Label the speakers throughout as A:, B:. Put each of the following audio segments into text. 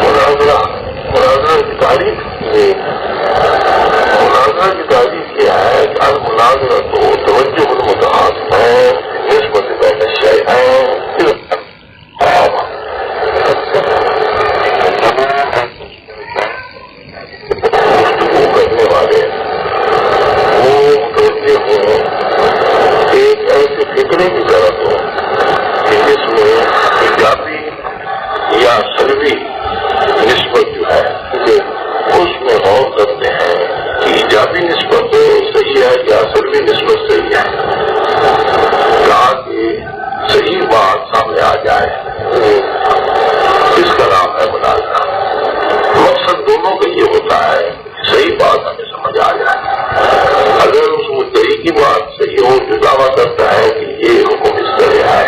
A: مناظرہ کی تعریف یہ ہے کہ المناظرہ تو توجہ المتعاطفین نسبت بین الشیئین گفتگو کرنے والے وہ متوجہ ہوں ایک ایسے فکرے کی طرف ہو کہ جس میں ایجابی یا سلبی نسبت جو ہے اس میں غور کرتے ہیں کہ ایجابی نسبت صحیح ہے یا سلبی نسبت صحیح ہے تاکہ صحیح بات سامنے آ جائے. اس کا نام ہے مناظرہ. مقصد دونوں کا یہ ہوتا ہے صحیح بات ہمیں سمجھ آ جائے. اگر اس مدعی کی بات صحیح ہو جو دعویٰ کرتا ہے کہ یہ حکم اس طرح ہے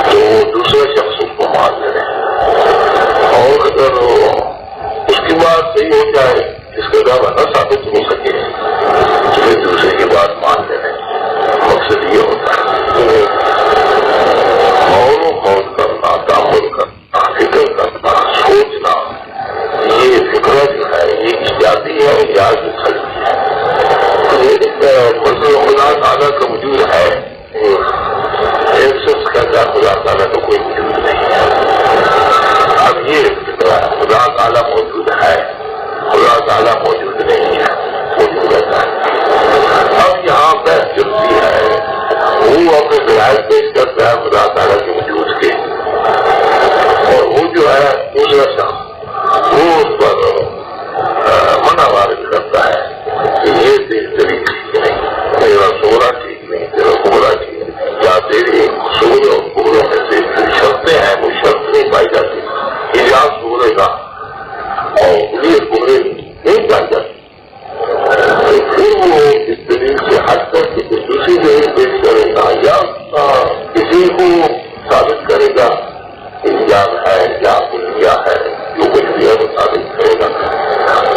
A: تو دوسرا شخص اس کو مان لے اور اگر اس کی بات صحیح ہو جائے اس کا دعویٰ نہ ثابت ہو سکے تو پھر دوسرے کی بات مان لینے. مقصد یہ ہوتا ہے غور کرنا تعمل کرنا فکر کرنا سوچنا. یہ فکر جو ہے یہ ایجابی ہے یا سلبی ہے. مطلب خدا تعالیٰ کا وجود ہے. ایک شخص کا خدا تعالیٰ کا کوئی وجود نہیں ہے. اب یہ فکر ہے خدا تعالیٰ موجود ہے خدا تعالیٰ موجود نہیں ہے موجود رہتا ہے. اب یہاں بحث چلتی ہے وہ اپنے دلائل پیش کرتا ہے خدا تعالیٰ کے وجود کے اور وہ جو ہے دوسرا شخص وہ اس پر منع وارد کرتا ہے کہ یہ تیری ٹھیک نہیں میرا سونا ٹھیک نہیں تیرا کوڑا ٹھیک نہیں یا تیری سور اور کوڑوں میں سے شرطیں ہیں وہ شرط نہیں پائی جاتی. ایجاز سورے کا اور یہ کوڑے نہیں پائی جاتی. پھر وہ اس دلیل سے ہٹ کر کے دوسری دلیل پیش کرے گا یا کسی کو ثابت کرے گا ایجاب ہے یا کلیا ہے جو کچھ بھی ہے وہ ثابت کرے گا.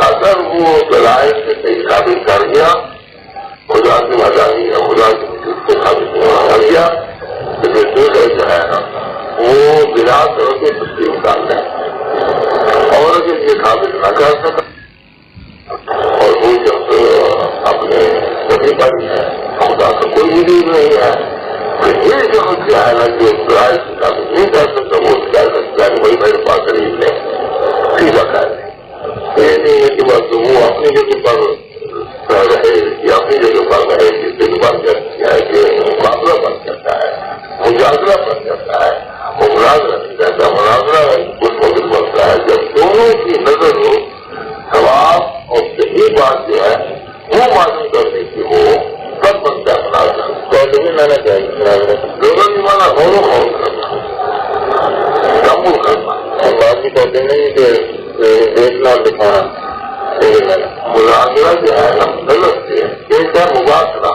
A: اگر وہ دلائل سے صحیح ثابت کر گیا خدا کی وجاہی یا خدا کے وجود کو ثابت کر گیا تو پھر دوسرا جو ہے نا وہ بلا کر کے تصدیق ڈال دیں. اور اگر یہ ثابت نہ کر سکا اور وہ جب اپنے سبھی بڑی ہے خدا کا کوئی وجود نہیں ہے پھر یہ شخص کیا ہے نا جو دلائل سے ثابت نہیں کر سکتا وہ کیا سکتا ہے وہی میرے پاس خرید لیں سیدھا کر لیں. یہ نہیں ہے کہ بس وہ اپنی جگہ پر رہے یا اپنی جگہ پر رہے جس سے بن جاتی ہے کہ معاملہ بن جاتا ہے مجاہدہ بن جاتا ہے وہ مناظرہ نہیں رہتا. مناظرہ اس وقت بنتا ہے جب دونوں کی نظر ہو ثواب اور صحیح بات جو ہے وہ معلوم کرنے کی ہو تب بنتا ہے مناظرہ. پہلے بھی میں نے چاہیے دونوں کی مانا غور کرنا تعمل کرنا اور بات بھی کہتے نہیں کہ دیکھنا دکھانا. مناظرہ جو ہے نا غلط ہے. ایک ہے مباحثہ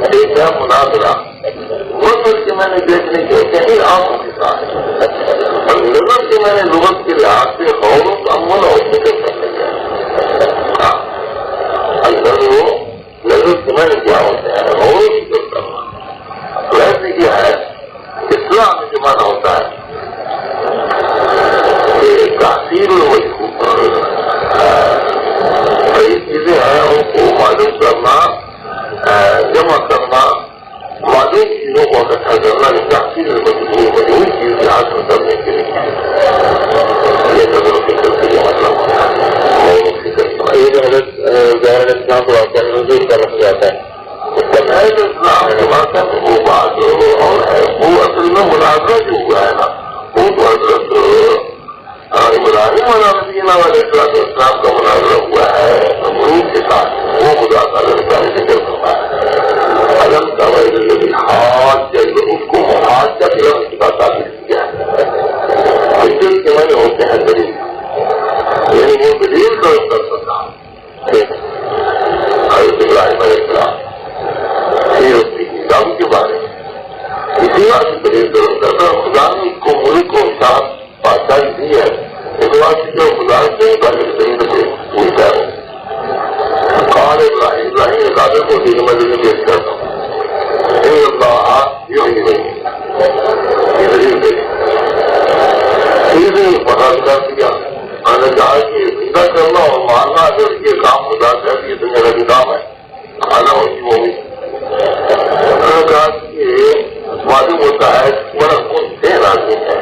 A: ایک ہے مناظرہ. وہ سر کے میں نے دیکھنے کے کہیں آنکھوں کے ساتھ اور نظر کے میں نے لغت کے لحاظ سے غور و تعمل اور فکر کرنے کا نظر کے میں نے کیا ہوتا ہے غور و فکر کرنا. ویسے کیا ہے اسلام میں جو مانا ہوتا ہے تاثیر کئی چیزیں ہیں ان کو معلوم کرنا جمع کرنا معلوم چیزوں کو اکٹھا کرنا تاثیر مجبور چیز حاصل کرنے کے لیے یہ نظر و فکر سے یہ مطلب ہوتا ہے. اسلام کو آپ کا نظر کر رکھا جاتا ہے اسلام کے بات وہ بات اور ہے وہ اصل میں مناظرہ جو ہوا ہے نا وہ تو حضرت ابراہیم علیہ السلام کا مناظرہ ہوا ہے نمرود کے ساتھ. وہ خدا تعالیٰ کا ذکر کرتا ہے علم طویل ہاتھ جیسے اس کو ہاتھ کا دل خدا تعالیٰ کیا ہے حجت کے معنی ہوتے ہیں دلیل یعنی وہ دلیل کر سکتا حضرت ابراہیم علیہ السلام کتاب کے بارے میں اسی بات سے دلیل کرتا خدا نے اس کو ملک کو ساتھ بادشاہی دی ہے اس بات کی جو خدا سے طریقے سے پوچھتا ہے قال ابراہیم قادر کو دین میں پیش کرتا ہوں اللہ یہ دلیل دے نے پسند کر دیا. میں نے کہا کہ زندہ کرنا اور مارنا اگر یہ کام خدا کا یہ تو میرا بھی کام ہے, کھانا ہوتی وہ بھی. میں نے کہا کہ معلوم ہوتا ہے بڑا کون دین آدمی ہے,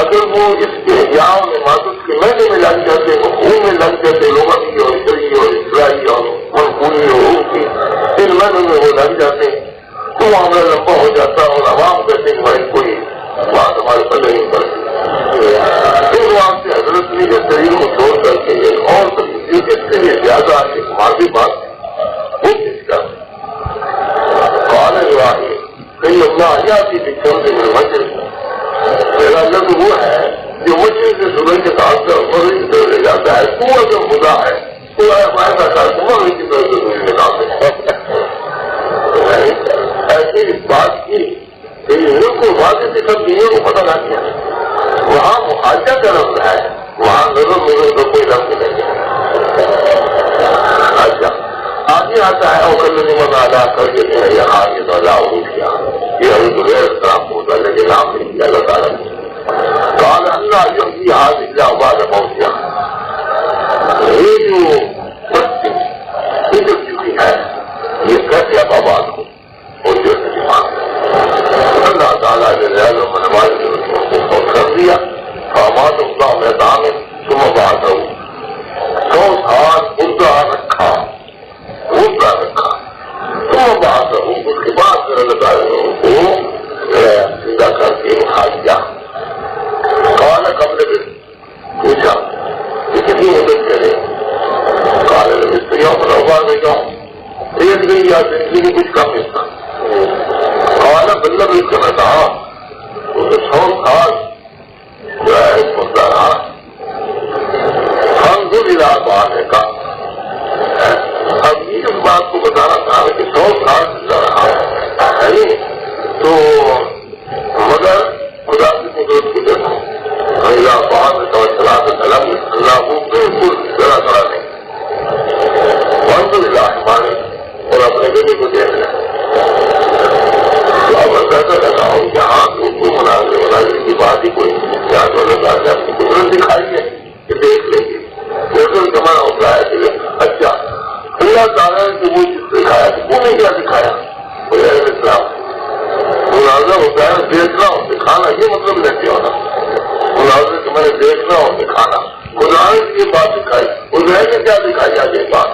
A: اگر وہ اس کے یاؤں میں معذرت کے مہینے میں لگ جاتے, وہ خون میں لگ جاتے, لوگوں کی اور اسری اور اسرائی اور منقولی اور ان کی ان مہینوں میں وہ لگ جاتے تو معاملہ لمبا ہو جاتا اور عوام کہتے ہیں بھائی کوئی بات ہمارے پلے نہیں پڑتی. پھر وہ آپ سے حضرت نے کے شریر کو چھوڑ کر کے ایک اور جس کے لیے زیادہ ایک ماضی بات وہ چیز کا کالج واقعی کئی اللہ حیاتی پکچر سے میرے مسجد میرا لفظ وہ ہے جو مسجد سے صبح کے ساتھ مغرب کی طرف لے جاتا ہے. کنواں جو خدا ہے تو ایسا کر کنواں کی طرف سے صبح نکالتے ایسی بات کی ان کو واضح سے سب چیزوں کو پتہ نہ کیا. وہاں محاجہ کا لفظ ہے, وہاں نظر نظر کا کوئی لفظ نہیں ہے. اچھا آگے آتا ہے اور کل نمت ادا کر کے یہ آگے نظا ہو گیا یہ ابھی بغیر خراب ہوتا لیکن آپ نے کیا اللہ تعالیٰ نے کہا اللہ جو کی ہاتھ اللہ آباد پہنچ گیا. یہ جو بستی گزر چکی ہے یہ کیسے اب آباد ہو اور جو اللہ تعالیٰ نے نماز کر دیا آباد اللہ میدان تم آباد ہو 100 سال مردہ رکھا تم بات ہوں. اس کے بعد پھر اللہ تعالیٰ کو سیدھا کر کے اٹھا دیا. کالا قبل میں پوچھا کہ کتنی مدد کرے, کالے مستریوں پر ابار میں جاؤں ایک دن یا زندگی میں کچھ کم حصہ. کالا بلب اس کا میں کہا اسے 100 سال جو ہے مدد رہا ہم دو علاق آنے کا. اب یہ اس بات کو بتانا چاہ رہے کہ 100 سال رہا ہے تو مگر خدا کی قدرت کی جگہ اللہ بہت توجہ قلم اللہ کو بالکل ذرا ذرا نہیں بہت اللہ مانے اور اپنے بیٹے کو دیکھ لیں. اب کہتا رہتا ہوں یہاں کو مناظر کی بات ہی کوئی کیا تو اللہ نے اپنی قدرت دکھائی ہے کہ دیکھ لیں گے. بالکل کمانا ہوتا ہے کہ اچھا اللہ تعالیٰ نے وہ چیز دکھایا وہ نے کیا دکھایا اسلام مناظر ہوتا ہے دیکھنا اور دکھانا یہ مطلب نہیں ہونا. مناظر کہ میں نے دیکھنا اور دکھانا مظاہر کی بات دکھائی ازہر نے کیا دکھائی آج یہ بات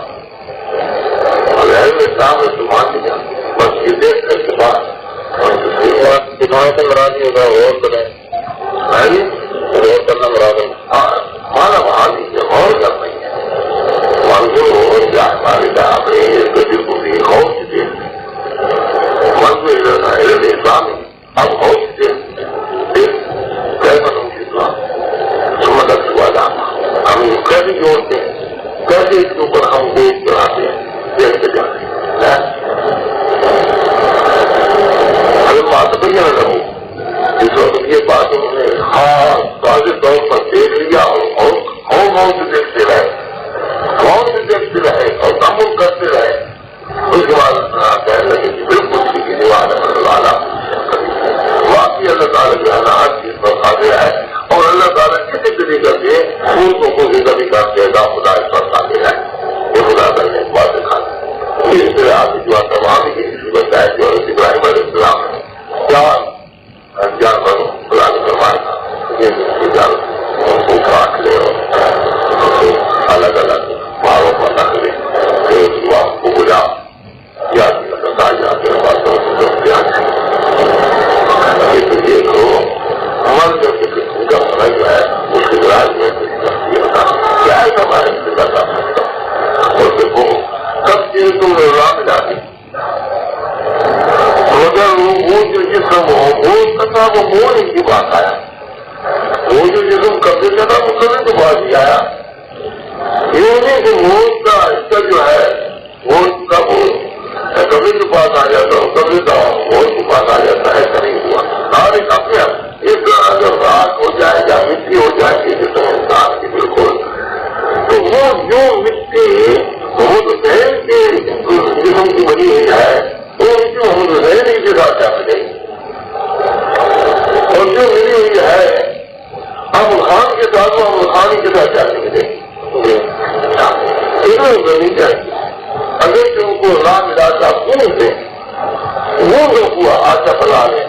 A: ازہر میں اسلام نے سمان دیا بس یہ دیکھ کر کے بات دکھانے سے مراد نہیں ہوگا غور کریں غور کرنا مراد مانا وہاں نہیں غور کرنا ہی ہے. منظور یا ہمارے اپنے دل کو بھی غور سے دیکھتے منظور اسلام اب غور سے دیکھتے اسلام مدد ہوا جانا ہم کیسے جوڑتے ہیں کیسے اس کے اوپر ہم گوشت چڑھاتے ہیں دیکھتے جاتے ہیں. اگر بات بڑھیا نہ رہو اس وقت یہ بات انہوں نے خاص واضح طور پر دیکھ لیا اور سے دیکھتے رہے اور تعمل کرتے رہے. اس کے بعد کہنے لگے کہ بالکل اسی کی دیوار والا واقعی اللہ تعالیٰ جو ہے نا ہر چیز پر قادر ہے اور اللہ تعالیٰ کسی طریقے سے پھول کو کبھی کر دے گا خدا اس پر قادر ہے. یہ خدا کرنے کی بات دکھانا اس طرح آپ جو تمام کی بتایا جو ابراہیم علیہ السلام ہے جانور خدا نے فرمایا کو کاٹ لے اور الگ الگ ماروں پر رکھ لے پھر آپ کو بلا یا جاتے دیکھو ہمارے جو قسم کا فرق ہے اس کے راج میں کیا ہے ہمارے بتا سکتا ہوں اور دیکھو سب چیز تم نے رام جاتی مگر وہ جو جسم ہو وہ کتا وہ موڑ کی بات آیا وہ جو جسم قبضے کا تھا وہ کبھی تو بات ہی آیا. یہ نہیں کہ موت کا حصہ جو ہے موت کا وہ کبھی کے پاس آ جاتا ہوں کبھی کا موت کے پاس آ جاتا ہے ایسا نہیں ہوا. ہر ایک اپنے ایک اگر راک ہو جائے یا مٹی ہو جائے گی جسم انسان کی بالکل تو وہ جو مٹی وہ تو ذہن کے جسم کی بنی ہوئی ہے وہ مٹی ہم ذہن ہی کے ساتھ جا ملے اور جو ملی ہوئی ہے محمد خان کے ساتھ محمد خان ہی کے ساتھ جانے کے لیے نہیں چاہیے. اگر تم کو رام راجا پوچھتے وہ لوگ ہوا آشا بنا لیں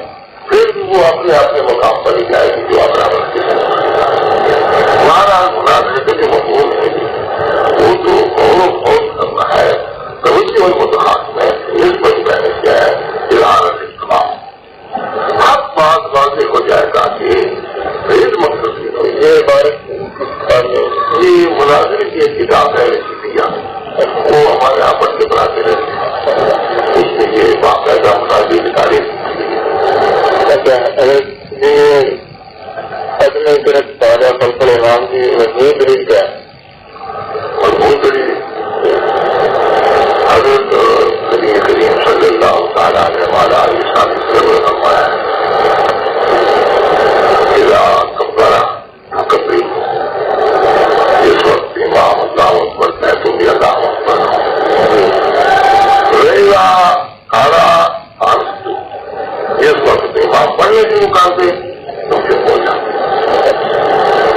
A: پھر بھی وہ اپنے مقام پر ہی جائے گی جو اپنا بنتے ہیں. ہمارا مناظرے کا جو مقبول ہے وہ تو بہت کرنا ہے توجہ متحد میں اس پر میں نے کیا ہے اظہار اختلاف ہر بات واضح ہو جائے تاکہ اس مقصد یہ عبارت یہ مناظرے کی ایک کتاب ہے ریسیپیاں وہ ہمارے یہاں پر کے بناتے رہتے ہیں اس میں یہ باقاعدہ مناظر کی تاریخ. اچھا اپنے طرف تازہ فلفل امام کی مضبوط دلیل کیا ہے؟ مضبوط دلیل حضرت نبی کریم صلی اللہ تعالیٰ علیہ وسلم نے فرمایا اذا کبر مکبر جس وقت امام اللہ اکبر ہے تم بھی اللہ اکبر رہا کھانا جس وقت امام پڑھنے شروع کر دے تم سے ہو جاتے.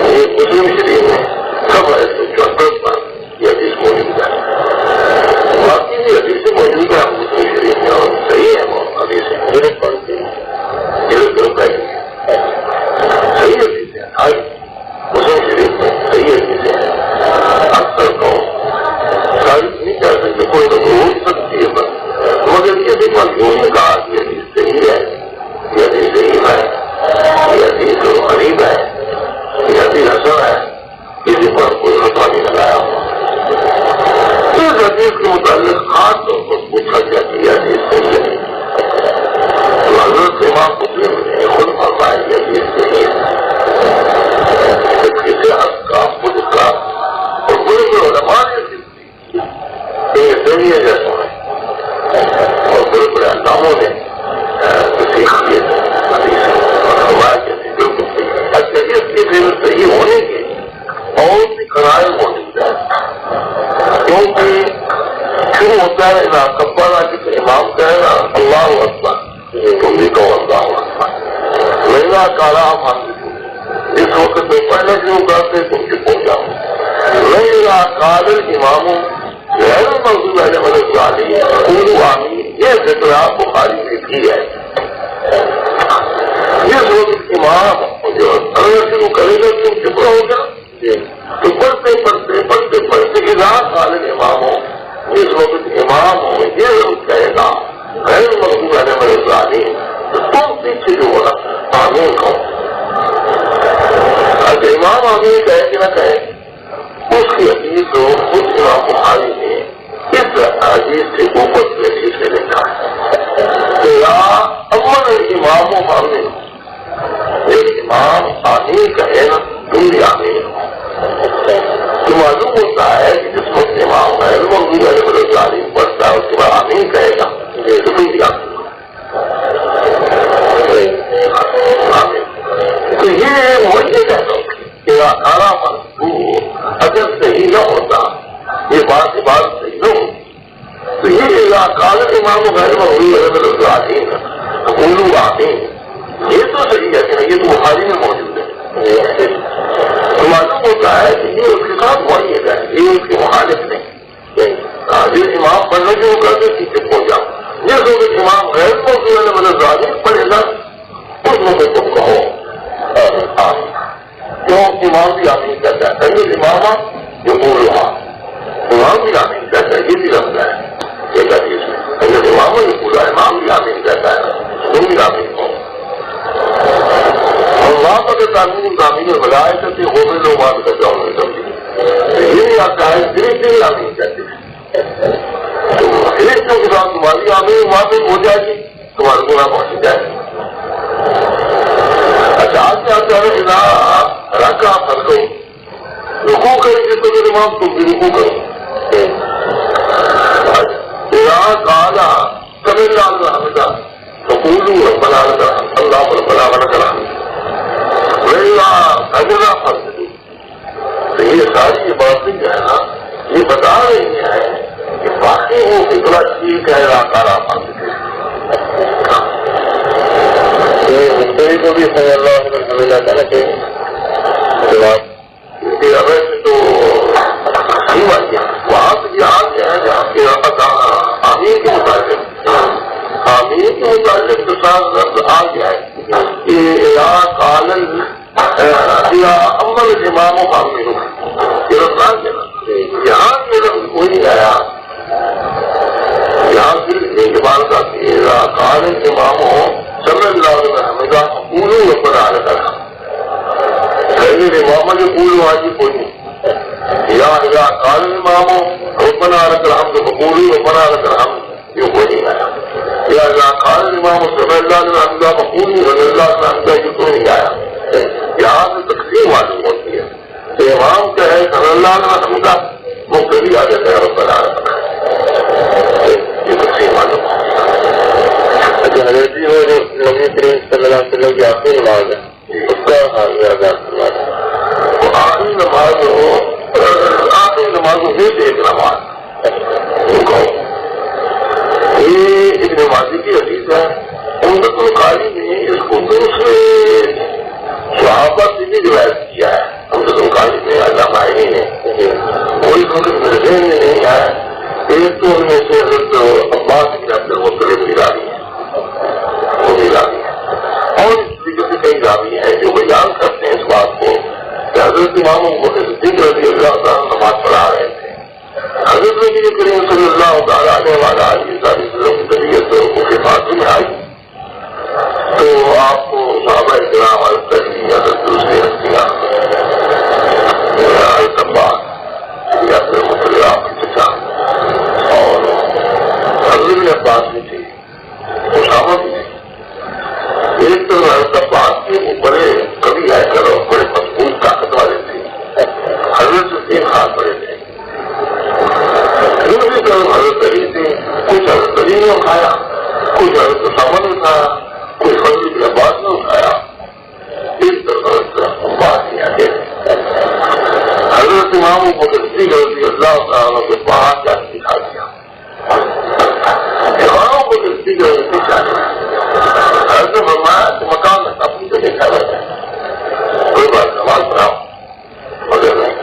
A: یہ مسلم شریف میں سب ہے 174 پر یہ حدیث موجود ہے. باقی بھی حدیث موجود ہے مسلم شریف میں اور صحیح ہے وہ حدیث درست پڑھتے ہیں صحیح حدیث ہے. آج مسلم شریف میں صحیح حدیث ہے. اکثر قوم ساری نہیں کہہ سکتے کوئی تو ہو سکتی ہے بس مگر یہ بھی مضمون نے کہا کہ حدیث صحیح ہے یہ حدیث صحیح ہے یہ حدیث غریب ہے یہ حدیث حسن ہے کسی پر کوئی فتویٰ نہیں لگایا ہوا. اس حدیث کے متعلق خاص طور پر پوچھا گیا کہ یہ حدیث صحیح ہے تو حضرت امام مسلم نے خود فرمایا کہ حدیث صحیح ہے. کسی حق کا خود کا اور بڑے بڑے علماء نے یہ صحیح ہے جیسا ہے اور بڑے بڑے علاموں نے اچھا اس کی پھر صحیح ہونے کے اور بھی قرائن موجود ہے کیونکہ شروع ہوتا ہے نا کبارا کسی امام کہنا اللہ اکبر تم بھی کہو اللہ اکبر میرا کالا مان جس وقت میں پڑھنا شروع کرتے تم سے پہنچا میرا کالر اماموں غیر موضوع ہے مدد والی اردو آمی یہ ذکر بخاری میں بھی ہے. جس وقت امام جو شروع کرے گا تم چپ رہو گا تو پڑھتے اظہار والے امام ہو جس وقت امام ہو یہ کہے گا غیر موضوع ہے مدد والی تو تم پیچھے جو ہونا آمین کہو. اگر امام آمین کہے کہ نہ کہے اس کی حدیث کو خود امام بخاری نے اس حدیث سے اوپر پیشی سے لکھا ہے کہ اول امام و آمین ایک امام آمین کہے نا تم بھی آمین ہو. تو معلوم ہوتا ہے کہ جس وقت امام غیر موضوع ہے مدد والی پڑھتا ہے اس کے بعد آمین کہے گا تو تم بھی آمین ہو. تو یہ مجھے کہتا ہوں کہ آرا مضبوط اگر صحیح نہ ہوتا یہ بات صحیح نہ ہوتی تو یہ کالر امام غیر موضوع آمین اولو آمین یہ تو صحیح ہے کہ یہ تو بخاری میں موجود ہے. تو معلوم ہوتا ہے کہ یہ اس کے ساتھ معیت ہے یہ اس کے مخالف نہیں. جس امام پڑھنے کے وہ کرتے پیچھے پہنچ جاؤ جس وقت امام غیر موضوع مدد ظاہر پڑھے گا اس وقت تم کہو کیوں امام بھی آمین کہتا ہے پہلے امام جو بول رہا امام بھی آمین کہتا ہے یہ بھی لگتا ہے ایک حدیث میں پہلے امام نے پورا امام بھی آمین کہتا ہے تم بھی آمین ہو. اور وہاں پر تعمیر تعمیر بلائے کرتے ہو میں لوگ بات کر جاؤں گے یہ نہیں آتا ہے دل آمین کہتے ہیں تو ایک جو کتاب تمہاری آمین وہاں پہ ہو جائے گی تمہارے گناہ پہنچ جائے گی. اچھا آتے آتے رکھا پھر گئی رکو کریں گے تو میرے امام تم بھی رکو کرو کالا کبھی اللہ تو اردو بنا کر اللہ پر بنا کرا اگلا فرض تو یہ ساری باتیں جو ہے نا یہ بتا رہی ہیں کہ باقی وہ اتنا ٹھیک ہے کارا فرض کو بھی صلی اللہ علیہ وسلم کہنا چاہیے ویسے تو وہاں سے یہاں سے ہے جہاں کے آمین کے متعلق تو ساتھ لفظ آ گیا ہے کہ عمل امام و عامر یہ رفتار کے یہاں کے لفظ کوئی نہیں آیا. یہاں صرف ایک بار کا قال امام صلی اللہ علیہ وسلم پورے اوپر آ رہا تھا. امام جو پورے واجب کوئی نہیں یا قال امام ربنا لك الحمد فقولوا ربنا لك الحمد یہ کوئی نہیں آیا. یا قال امام صلی اللہ علیہ وسلم فقولوا رضی اللہ عنہ یہ کوئی نہیں آیا. یہاں سے تقسیم معلوم ہوتی ہے کہ امام کیا ہے صلی اللہ علیہ وسلم کا وہ کبھی آ جاتا ہے ربنا لك یہ تقسیم معلوم ہوتی ہے. حضرت جی وہ جو نبی کریم صلی اللہ علیہ وسلم کی آخری نماز ہے اس کا آخری نماز ہو ایک نماز یہ ابن ماجہ کی حدیث ہے. عمدۃ القاری نے اس کو دوسرے صحابہ سے بھی روایت کیا ہے. عمدۃ القاری نے علامہ عینی نے کوئی دوسرے میں نہیں ہے. ایک تو ان میں سے حضرت عباس بن عبد المطلب کی راوی ہے وہ بھی راوی ہے اور اس طریقے سے کئی راوی ہیں جو بیان کرتے ہیں اس بات کو کہ حضرت امام ابوبکر صدیق رضی اللہ تعالیٰ نماز پڑھا رہے تھے. حضرت نبی کریم صلی اللہ تعالیٰ علیہ وسلم کی طبیعت کے پاس میں آئی تو آپ کو صحابہ کرام عرض کریں حضرت دوسری ہستیاں عباس عبد المطلب آپ کی چچا اور حضرت عباس بھی تھی اسامہ بھی تھی. ایک تو حضرت عباس کے بڑے کبھی آئے کر بڑے مضبوط طاقت والے تھے. حضرت سے خاص بڑے تھے. دوسری طرف حضرت علی تھے. کچھ حضرت علی نے اٹھایا کچھ حضرت اسامہ نے اٹھایا کچھ حضرت عباس نے اٹھایا. ایک طرف حضرت عباس نے آگے حضرت امام ابوبکر صدیق رضی اللہ تعالیٰ کے پاس جا کے دکھا دیا. امام ابوبکر صدیق رضی اللہ حضرت فرمایا کہ مکان میں اپنی جگہ کھا رہتا ہے کوئی بات نماز پڑھاؤ مگر نہیں.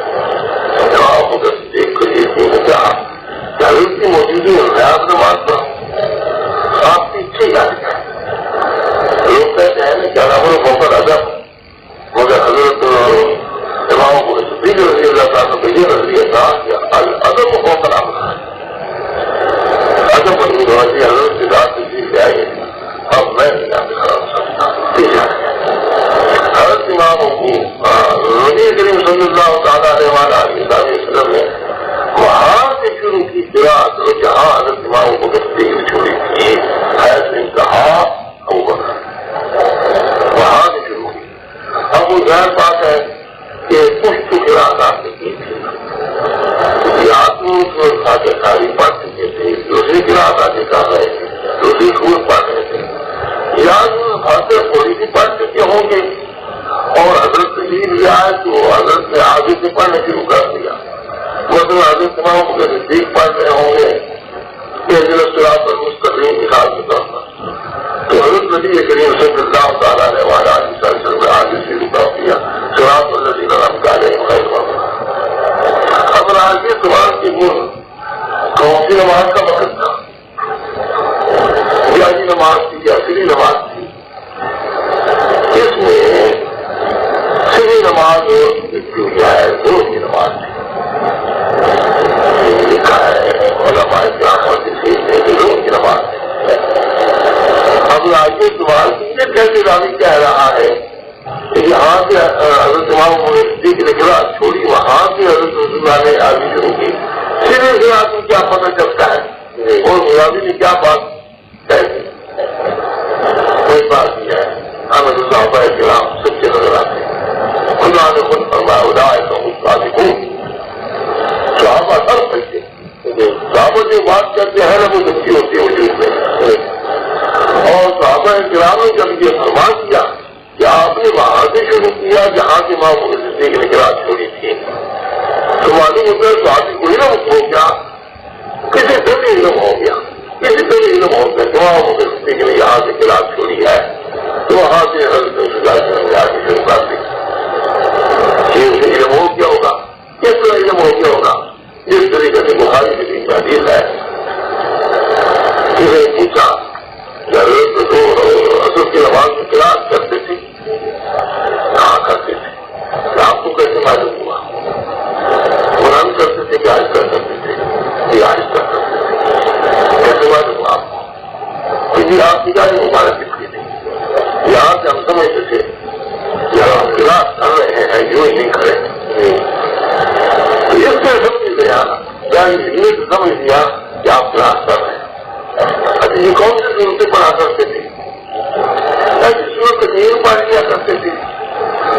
A: امام ابوبکر صدیق کو یہ کہا کہ حضرت کی موجودگی میں آپ نماز پڑھاؤ آپ کی اچھے یاد ہے. لوگ کہتے ہیں کہ عوام کو ادب مگر حضرت امام ابوبکر صدیق رضی اللہ تعالیٰ کو یہ نظریہ تھا کہ ادب کو ادب بنی روایتی حضرت کی ذات سے سیکھ آئے. اب میں حضرت امام نبی کریم صلی اللہ تعالیٰ علیہ وسلم نے وہاں سے شروع کی قرأت جہاں حضرت امام ابوبکر صدیق نے چھوڑی تھی ایسے کہا ابوبکر وہاں سے شروع کی. اب وہ ظاہر بات ہے کہ کچھ تو قرأت آپ نے کی تھی یا تو ساری پڑھ چکے تھے دوسری قرأت آگے کر رہے تھے دوسری خود پڑھ رہے تھے یا حضرت تھوڑی سی پڑھ چکے ہوں گے اور حضرت تجیب بھی آئے تو حضرت نے آگے سے پڑھنا شروع کر دیا. مطلب حضرت امام ابوبکر صدیق پڑھ رہے ہوں گے کہ صراط المستقیم کی خاص طور پر تو حضرت نبی کریم صلی اللہ تعالیٰ علیہ وسلم نے آگے شروع کر دیا صراط الذین انعمت علیہم غیر المغضوب. اب آگے سوال کی کون سی نماز کا وقت تھا بیاجی نماز تھی یا سری نماز تھی. اس میں سری نماز کیا ہے دو کی نماز تھی لکھا ہے علماء کرام اور کسی نے دو کی نماز تھی. اب آگے سوال یہ کیسے راوی کہہ رہا ہے کہ یہاں سے حضرت امام ابوبکر صدیق نے قرأت چھوڑی وہاں سے حضرت رسول اللہ نے آگے شروع کی. سری قرأت میں کیا پتہ چلتا ہے اور راوی نے کیا بات کوئی بات نہیں ہے. ہمیں صحابہ کرام سچے نظر آتے ہیں. خدا نے خود فرمایا صحابہ سب سچے. صحابہ جو بات کرتے ہیں نا وہ سچی ہوتی ہے وجود میں. اور صحابہ کرام نے جب یہ فرما دیا کہ آپ نے وہاں سے شروع کیا جہاں سے امام ابوبکر صدیق نے قرأت چھوڑی تھی تو معلوم ہوتا ہے صحابی کو علم ہو گیا کسی طرح علم ہو گیا کسی طرح علم ہو گیا. امام ابوبکر صدیق نے یہاں سے قرأت چھوڑی ہے تو وہاں سے حضرت رسول اللہ صلی اللہ علیہ وسلم نے آگے شروع کر دی. نماز میں قرأت کرتے تھے؟ کہاں کرتے تھے؟ آپ کو کیسے معلوم ہوا؟ قرآن کرتے تھے کہ آہستہ کرتے تھے؟ یہ آہستہ کرتے تھے، کیسے معلوم ہوا آپ کو؟ کہ آپ کی گاڑی مبارک کس کی تھی؟ یہاں سے ہم سمجھتے تھے یہاں ہم قرأت کر رہے ہیں، یوں ہی نہیں کھڑے، اس سے سمجھ گیا یہ سمجھ لیا کہ آپ قرأت کر رہے ہیں۔ اچھا یہ کون سی صورتیں پڑھا کرتے تھے؟ ایسی صورت نہیں پڑھ لیا کرتے تھے،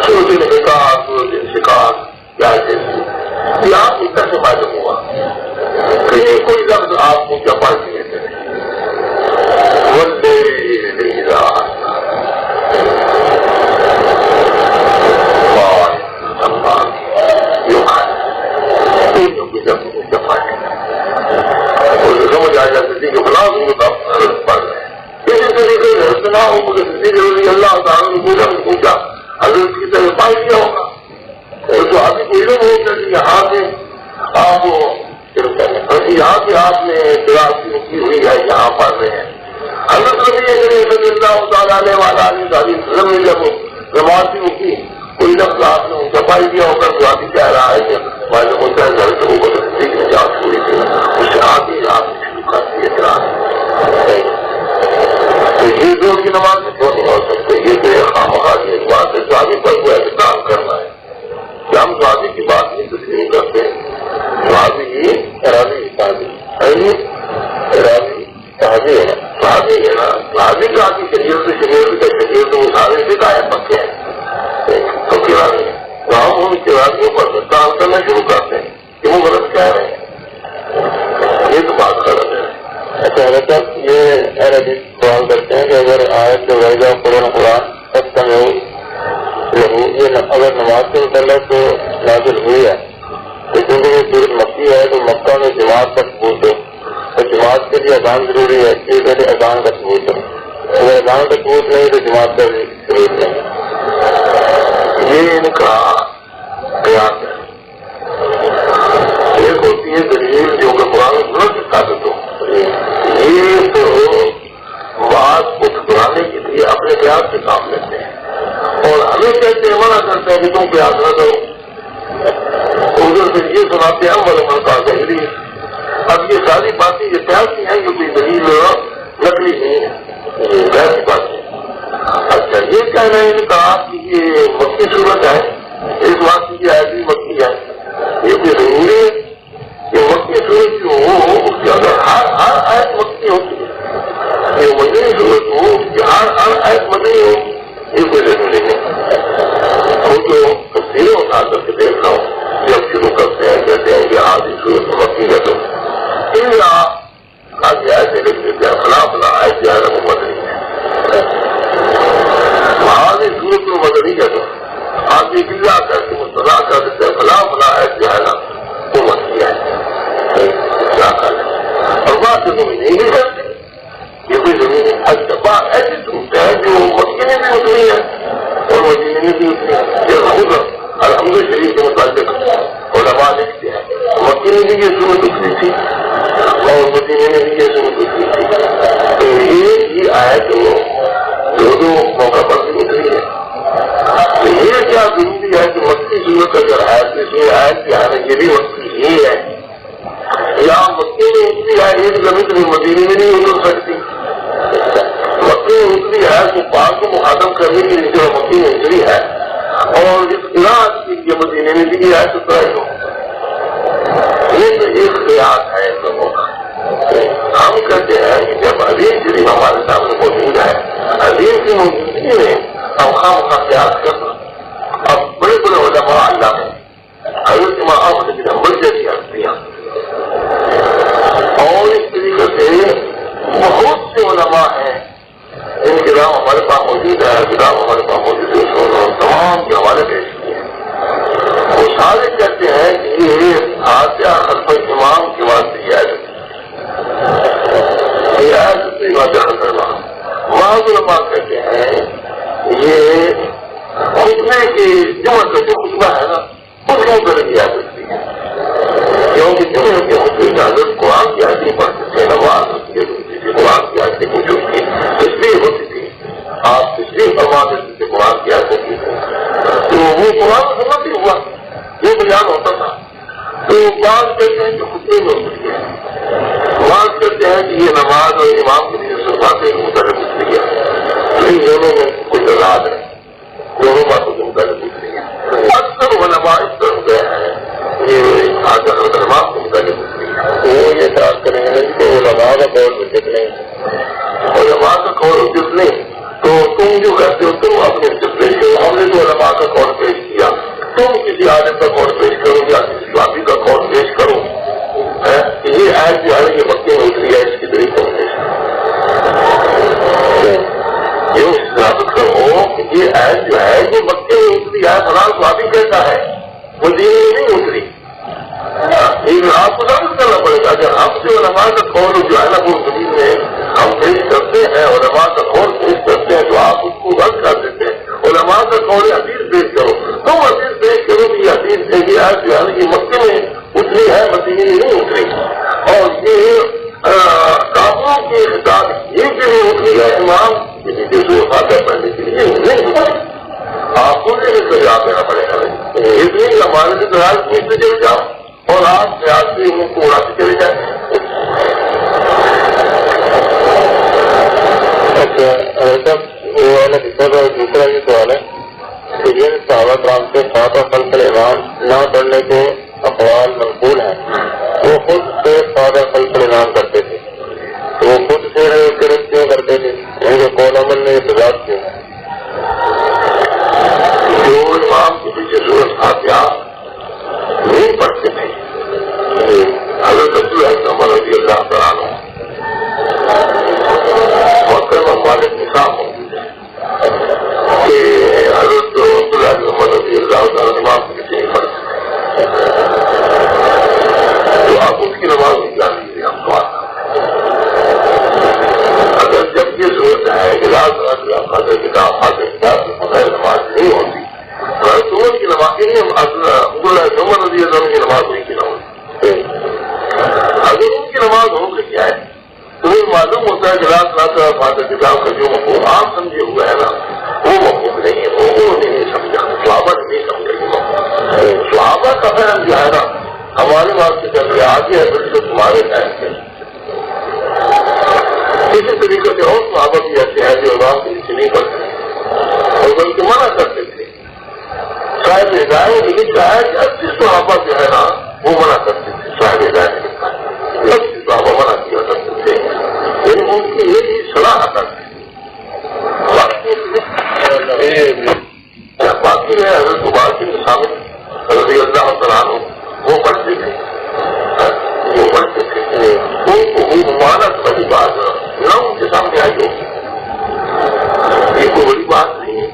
A: صورت انفطار، صورت انشقاق، کیا کہتے یہ آپ کو کیسے معلوم ہوا کہ یہ کوئی لفظ آپ کو کیا پڑھ لیے تھے؟ سمجھ آ جاتی تھی کہ بلا پڑھ رہے ہیں۔ اسی طریقے سے حسنا ہو ضروری اللہ تعالیٰ نے پوچھا حضرت کی طرف پائی کیا ہوگا تو ابھی کوئی علم ہوگا کہ یہاں سے آپ یہاں سے آپ نے قرآن کی ہوئی ہے، یہاں پڑھ رہے ہیں۔ حضرت صلی اللہ تعالیٰ علیہ وسلم نے جب نماز کی کوئی لفظ آپ نے ان کا پائی دیا ہوگا تو ابھی کہہ رہا ہے کہ معلوم ہوتا ہے گھر سے اوپر میں جان پوری تھی اس سے آگے آپ نے شروع کر دیے قرآن۔ تو یہ جو کی نماز میں کیوں نہیں ہو سکتے؟ یہ تو ایک خامخواہ کی ایک بات ہے، شادی پر کوئی احترام کرنا ہے کہ ہم شادی کی بات نہیں تسلیم کرتے۔ شادی ارادی شادی شادی ہے نا، شادی ہے نا، شادی کا آدمی شریعت سے شریعت تو سارے سکھائے پکے ہیں تو کرانے تو ہم ان کراریوں پر کام کرنا شروع کرتے ہیں کہ وہ غلط کہہ رہے ہیں، یہ تو بات غلط ہے۔ اچھا حضرت صاحب یہ حدیث سوال کرتے ہیں کہ اگر آیت جو ویزا قرآن سب یہ اگر نماز سے متعلق تو نازل ہوئی ہے تو کیونکہ یہ صورت مکی ہے تو مکہ میں جماعت کا ثبوت ہو تو جماعت کے لیے اذان ضروری ہے، اس لیے پہلے اذان کا ثبوت ہو، اگر اذان کا ثبوت نہیں تو جماعت کا بھی ثبوت نہیں۔ یہ ان کا قیاس ہے، ایک ہوتی ہے دلیل جو کہ قرآن سنت ثابت ہو، یہ تو بات کو ٹھکرانے کے لیے اپنے قیاس سے کام لیتے ہیں اور ہمیں کہتے ہیں منع کرتے ہیں کہ تم قیاس نہ کرو، ادھر سے یہ سناتے ہیں ہم کا ظاہری۔ اب یہ ساری باتیں یہ قیاسی ہیں کہ کوئی دلیل نقلی نہیں ہے، قیاسی باتیں۔ اچھا یہ کہہ رہے ہیں کہا کہ یہ مکی صورت ہے، اس بات کی آیت مکی ہے، یہ کوئی ضروری ہے کہ مکی صورت جو ہو اس کے اندر ہر آیت مکی ہوتی ہے، یہ مدنی صورت ہو کہ ہر آیت مدنی ہو، یہ کوئی ضروری نہیں۔ وہ جو تفصیلیں اٹھا کر کے دیکھ رہا ہوں جب شروع کرتے ہیں کہتے ہیں کہ آدھی صورت مکی ہے تو آگے آئے لکھ دیتے ہیں فلاں فلاں آئے کیا ہے وہ مدنی ہے، آدھی صورت میں مدنی ہے تو آدمی گلا کر کے مطلع کر دیتے ہیں فلاں فلاں آئے کیا ہے نا وہ مکی ہے، کیا کر لیں اور بات تو نہیں کرتے، یہ کوئی ضروری ہے۔ اچھا بات ایسی صورت ہے جو مکی میں بھی اتنی ہے اور مدینے میں بھی اتنی ہے، یہ خود الحمد شریف کے متعلق علماء لکھتے ہیں مکی میں بھی یہ صورت اتنی تھی اور مدینے میں بھی یہ صورت اتنی تھی، تو یہ آیت دو موقع پر بھی اتری ہے۔ تو یہ کیا ضروری ہے کہ مکی صورت اگر آیت میں آیت کی آنے یہ بھی مکی ہی ہے یا مکی میں اتنی ہے ایک زمین بھی مدینے میں نہیں اتر سکتی، مکی میں اتری ہے تو پاک کو مخاطب کرنے کی جو مکی میں اتری ہے اور اس قیاس کی یہ مدینے میں بھی آئے تو طے ہو، یہ تو ایک قیاس ہے لوگوں کا۔ ہم کہتے ہیں کہ جب حدیث شریف ہمارے سامنے موجود ہے، حدیث کی موجودگی میں ہم خام کا قیاس کرنا، اب بڑے بڑے علماء اللہ میں حضرت امام احمد بن حنبل جیسی ہستیاں اور اس طریقے سے بہت سے علماء ہیں ان کے نام ہمارے پاس موجود ہے، کتاب ہمارے پاس موجود ہے، تمام کے حوالے پیش کیے ہیں، وہ سارے کہتے ہیں کہ یہ فاتحہ خلف امام کے واسطے کرنا، بعض علماء کہتے ہیں یہ خطبے کی جمع کا جو خطبہ ہے نا اس کو کر دیا کرتی ہے، کیونکہ جمعے کے خطبے کی حضرت قرآن کی آیتیں پڑھتے تھے، نماز ہوتی ہے قرآن کی آیتیں کچھ ہوتی ہے، اس لیے ہوتی تھی آپ ان دونوں میں کوئی تضاد ہے، دونوں باتوں سے متعلق کچھ نہیں ہے۔ اکثر علماء اس طرف گئے ہیں، یہ اکثر علماء سے متعلق کچھ نہیں ہے۔ وہ یہ بات کریں گے کہ علماء کا قول حجت نہیں، علماء کا قول حجت نہیں، تو تم جو کہتے ہو تم اپنے حجت پیش کرو، ہم نے تو علماء کا قول پیش کیا، تم کسی عالم کا قول پیش کرو یا کسی صحابی کا قول پیش کرو، یہ آیت جو ہے یہ مکے میں اتری ہے، اس کی طریقے میں یہ ثابت کرو کہ یہ آیت جو ہے یہ مکے میں اتری ہے، فلاں صحابی کہتا ہے، مدینے میں نہیں اتری۔ آپ کو ثابت کرنا پڑے گا، اگر ہم سے علماء کا قول جو ہے نا وہ زمین میں ہم پیش کرتے ہیں، علماء کا قول پیش کرتے ہیں تو آپ اس کو رد کر دیتے ہیں، علماء کا قول حدیث پیش کرو، تم حدیث پیش کرو کہ یہ حدیث ہے کہ آج جو ہے یہ مکے میں اتری ہے، مدینے میں نہیں اتری، اور یہ کافروں کی خطاب یہ کے لیے اتری ہے، امام کسی کے سو خاطر پڑھنے کے لیے نہیں اتری۔ آپ کو نہیں جواب دینا پڑے گا، اس لیے ہمارے سے خیال پوچھتے چلے جاؤ اور آپ خیال سے ان کو اڑاتے چلے جائیں۔ اچھا دوسرا یہ سوال ہے کہ یہ صحابہ کرام سے فاتح خلف الامام نہ پڑھنے کے اقوال منقول ہیں، وہ خود سے فاتح خلف الامام کرتے تھے، وہ خود سے قرت کیوں کرتے تھے، ان کے قول عمل میں اعتراض کیوں ہے؟ جو امام کے پیچھے سورۃ فاتحہ نہیں پڑھتے تھے، حضرت عمر رضی اللہ تعالیٰ عنہ محترم مالک نظام موجود ہے کہ حضرت عمر رضی اللہ تعالیٰ امام کے پیچھے نہیں پڑھتے، تو آپ اس کی نماز نہیں جان لیجیے، ہم کو اگر جب یہ ضرورت ہے کہ فاتح کتاب کے بغیر نماز نہیں ہوتی، عمر کی نماز عمر رضی اللہ عنہ کی نماز نہیں کی نماز، اگر ان کی نماز ہو گئی ہے تمہیں معلوم ہوتا ہے کہ رات فاتح کتاب کا جو مفہوم آپ سمجھے ہوئے ہے نا وہ مفہوم نہیں ہے، وہ نہیں سمجھا، صحابہ نے نہیں سمجھا یہ مفہوم، صحابہ کا فہم جو ہے نا ہمارے بات سے چل رہے آگے ہے پھر سے تمہارے فہم سے، اسی طریقے سے اور صحابہ بھی ایسے ہیں جو امام کے نیچے نہیں پڑھتے اور بلکہ منع کرتے تھے، شاید ہدایت نے لکھا ہے کہ 80 صحابہ جو ہے نا وہ منع کرتے تھے، شاید ہدایت نے لکھا ہے 80 صحابہ منع کیا کرتے تھے، لیکن ان کی یہی صلاح کرتے باقی ہے حضرت مبارک بن ثابت رضی اللہ تعالیٰ عنہ وہ پڑھتے تھے، وہ پڑھتے تھے، ان کو وہ مبارک بڑی بات نہ ان کے سامنے آئی ہوگی، یہ کوئی بڑی بات نہیں ہے،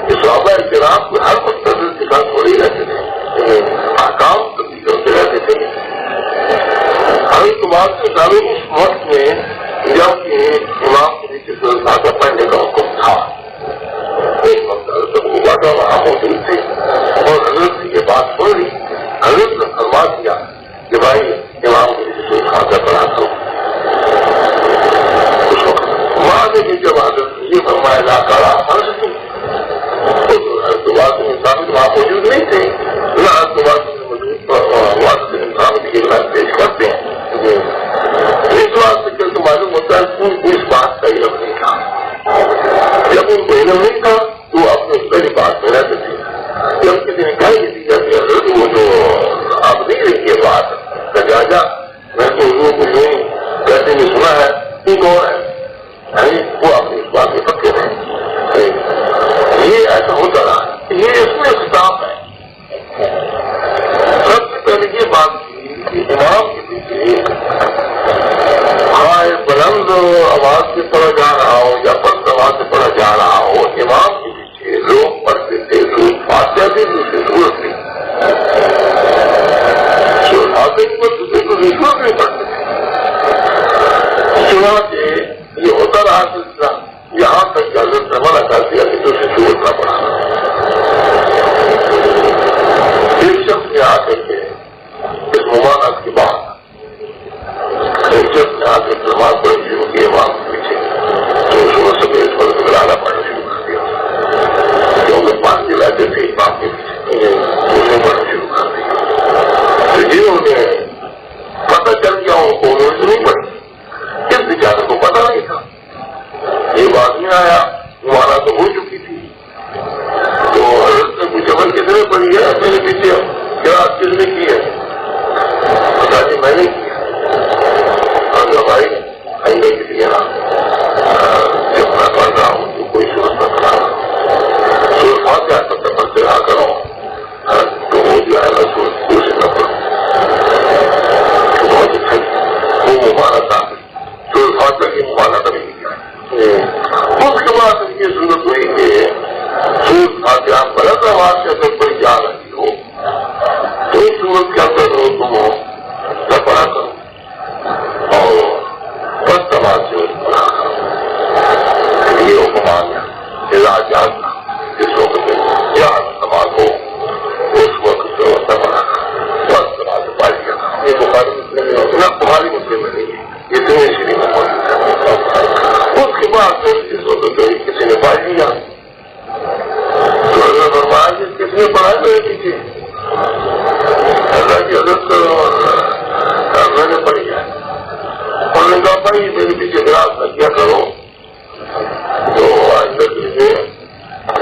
A: کہ صحابہ کرام کو ہر وقت حضرت کے ساتھ تھوڑے ہی رہتے تھے، احکام تبدیل کرتے رہتے تھے۔ حضرت مبارک کے تعلق اس وقت میں جب کہ امام کے نیچے ساتھ پڑھنے کا حکم تھا، ایک وقت حضرت مبارک وہاں موجود تھے اور حضرت سے یہ بات سن لی، حضرت نے فرما دیا کہ بھائی امام کے نیچے خاصا پڑھا دو، اس وقت وہاں سے جب حضرت یہ فرمایا لا کرا حضرت ثابت وہاں موجود نہیں تھے، نہ پیش کرتے ہیں، اس واسطے کہ تو معلوم ہوتا ہے ان کو اس بات کا علم نہیں تھا، جب ان کو علم نہیں تھا تو وہ اپنے پہلی بات میں رہتے تھے، جب کسی نے کہا کہ حضرت وہ جو اب نہیں رہی یہ بات کا جائزہ، میں تو حضور کو یوں کہتے ہوئے سنا ہے تو کون ہے، وہ اپنی اس بات میں پکے رہے، یہ ایسا ہوتا رہا، یہ اس میں خطاب ہے۔ سب سے پہلے یہ بات کی کہ امام کے پیچھے بلند آواز سے پڑھا جا رہا ہو یا پست آواز سے پڑھا جا رہا ہو، مانا تو ہو چکی تھی. تو حضرت نے پوچھا بھائی کتنے پڑھی ہے میرے پیچھے قراءت کس نے کی ہے؟ بتا جی میں نے کی ہے. بھائی آئندہ کے لیے نا جب میں پڑھ رہا ہوں تو کوئی صورت نہ کرا سورت فاتحہ تک پڑھتے رہا کرو تو وہ جو ہے نا سورت کوشش نہ پڑھو. بہت اچھا وہ مانا تھا سورت فاتحہ کی مانا کبھی نہیں کیا. اس کے بعد یہ ضرورت ہوئی کہ سورت فاتحہ غلط آواز سے اگر کوئی جا رہی ہو تو اس صورت کیا کرو تم نہ پڑھا کرو اور بس آواز سے پڑھا کرو. یہ حکمان علاجات جس وقت یاد نماز ہو اس وقت نہ پڑھا کرو بس نماز پڑھ لیا. یہ بخاری مسلم میں نہ بخاری مسلم میں نہیں ہے یہ تو شری محمد. اس کے بعد اس وقت کسی نے پڑھ لیا تو فرمایا کس نے پڑھا میرے پیچھے اللہ کی حضرت میں نے پڑھی ہے. انہوں نے کہا بھائی میرے پیچھے گراس نہ کیا کرو تو آئندہ کے لیے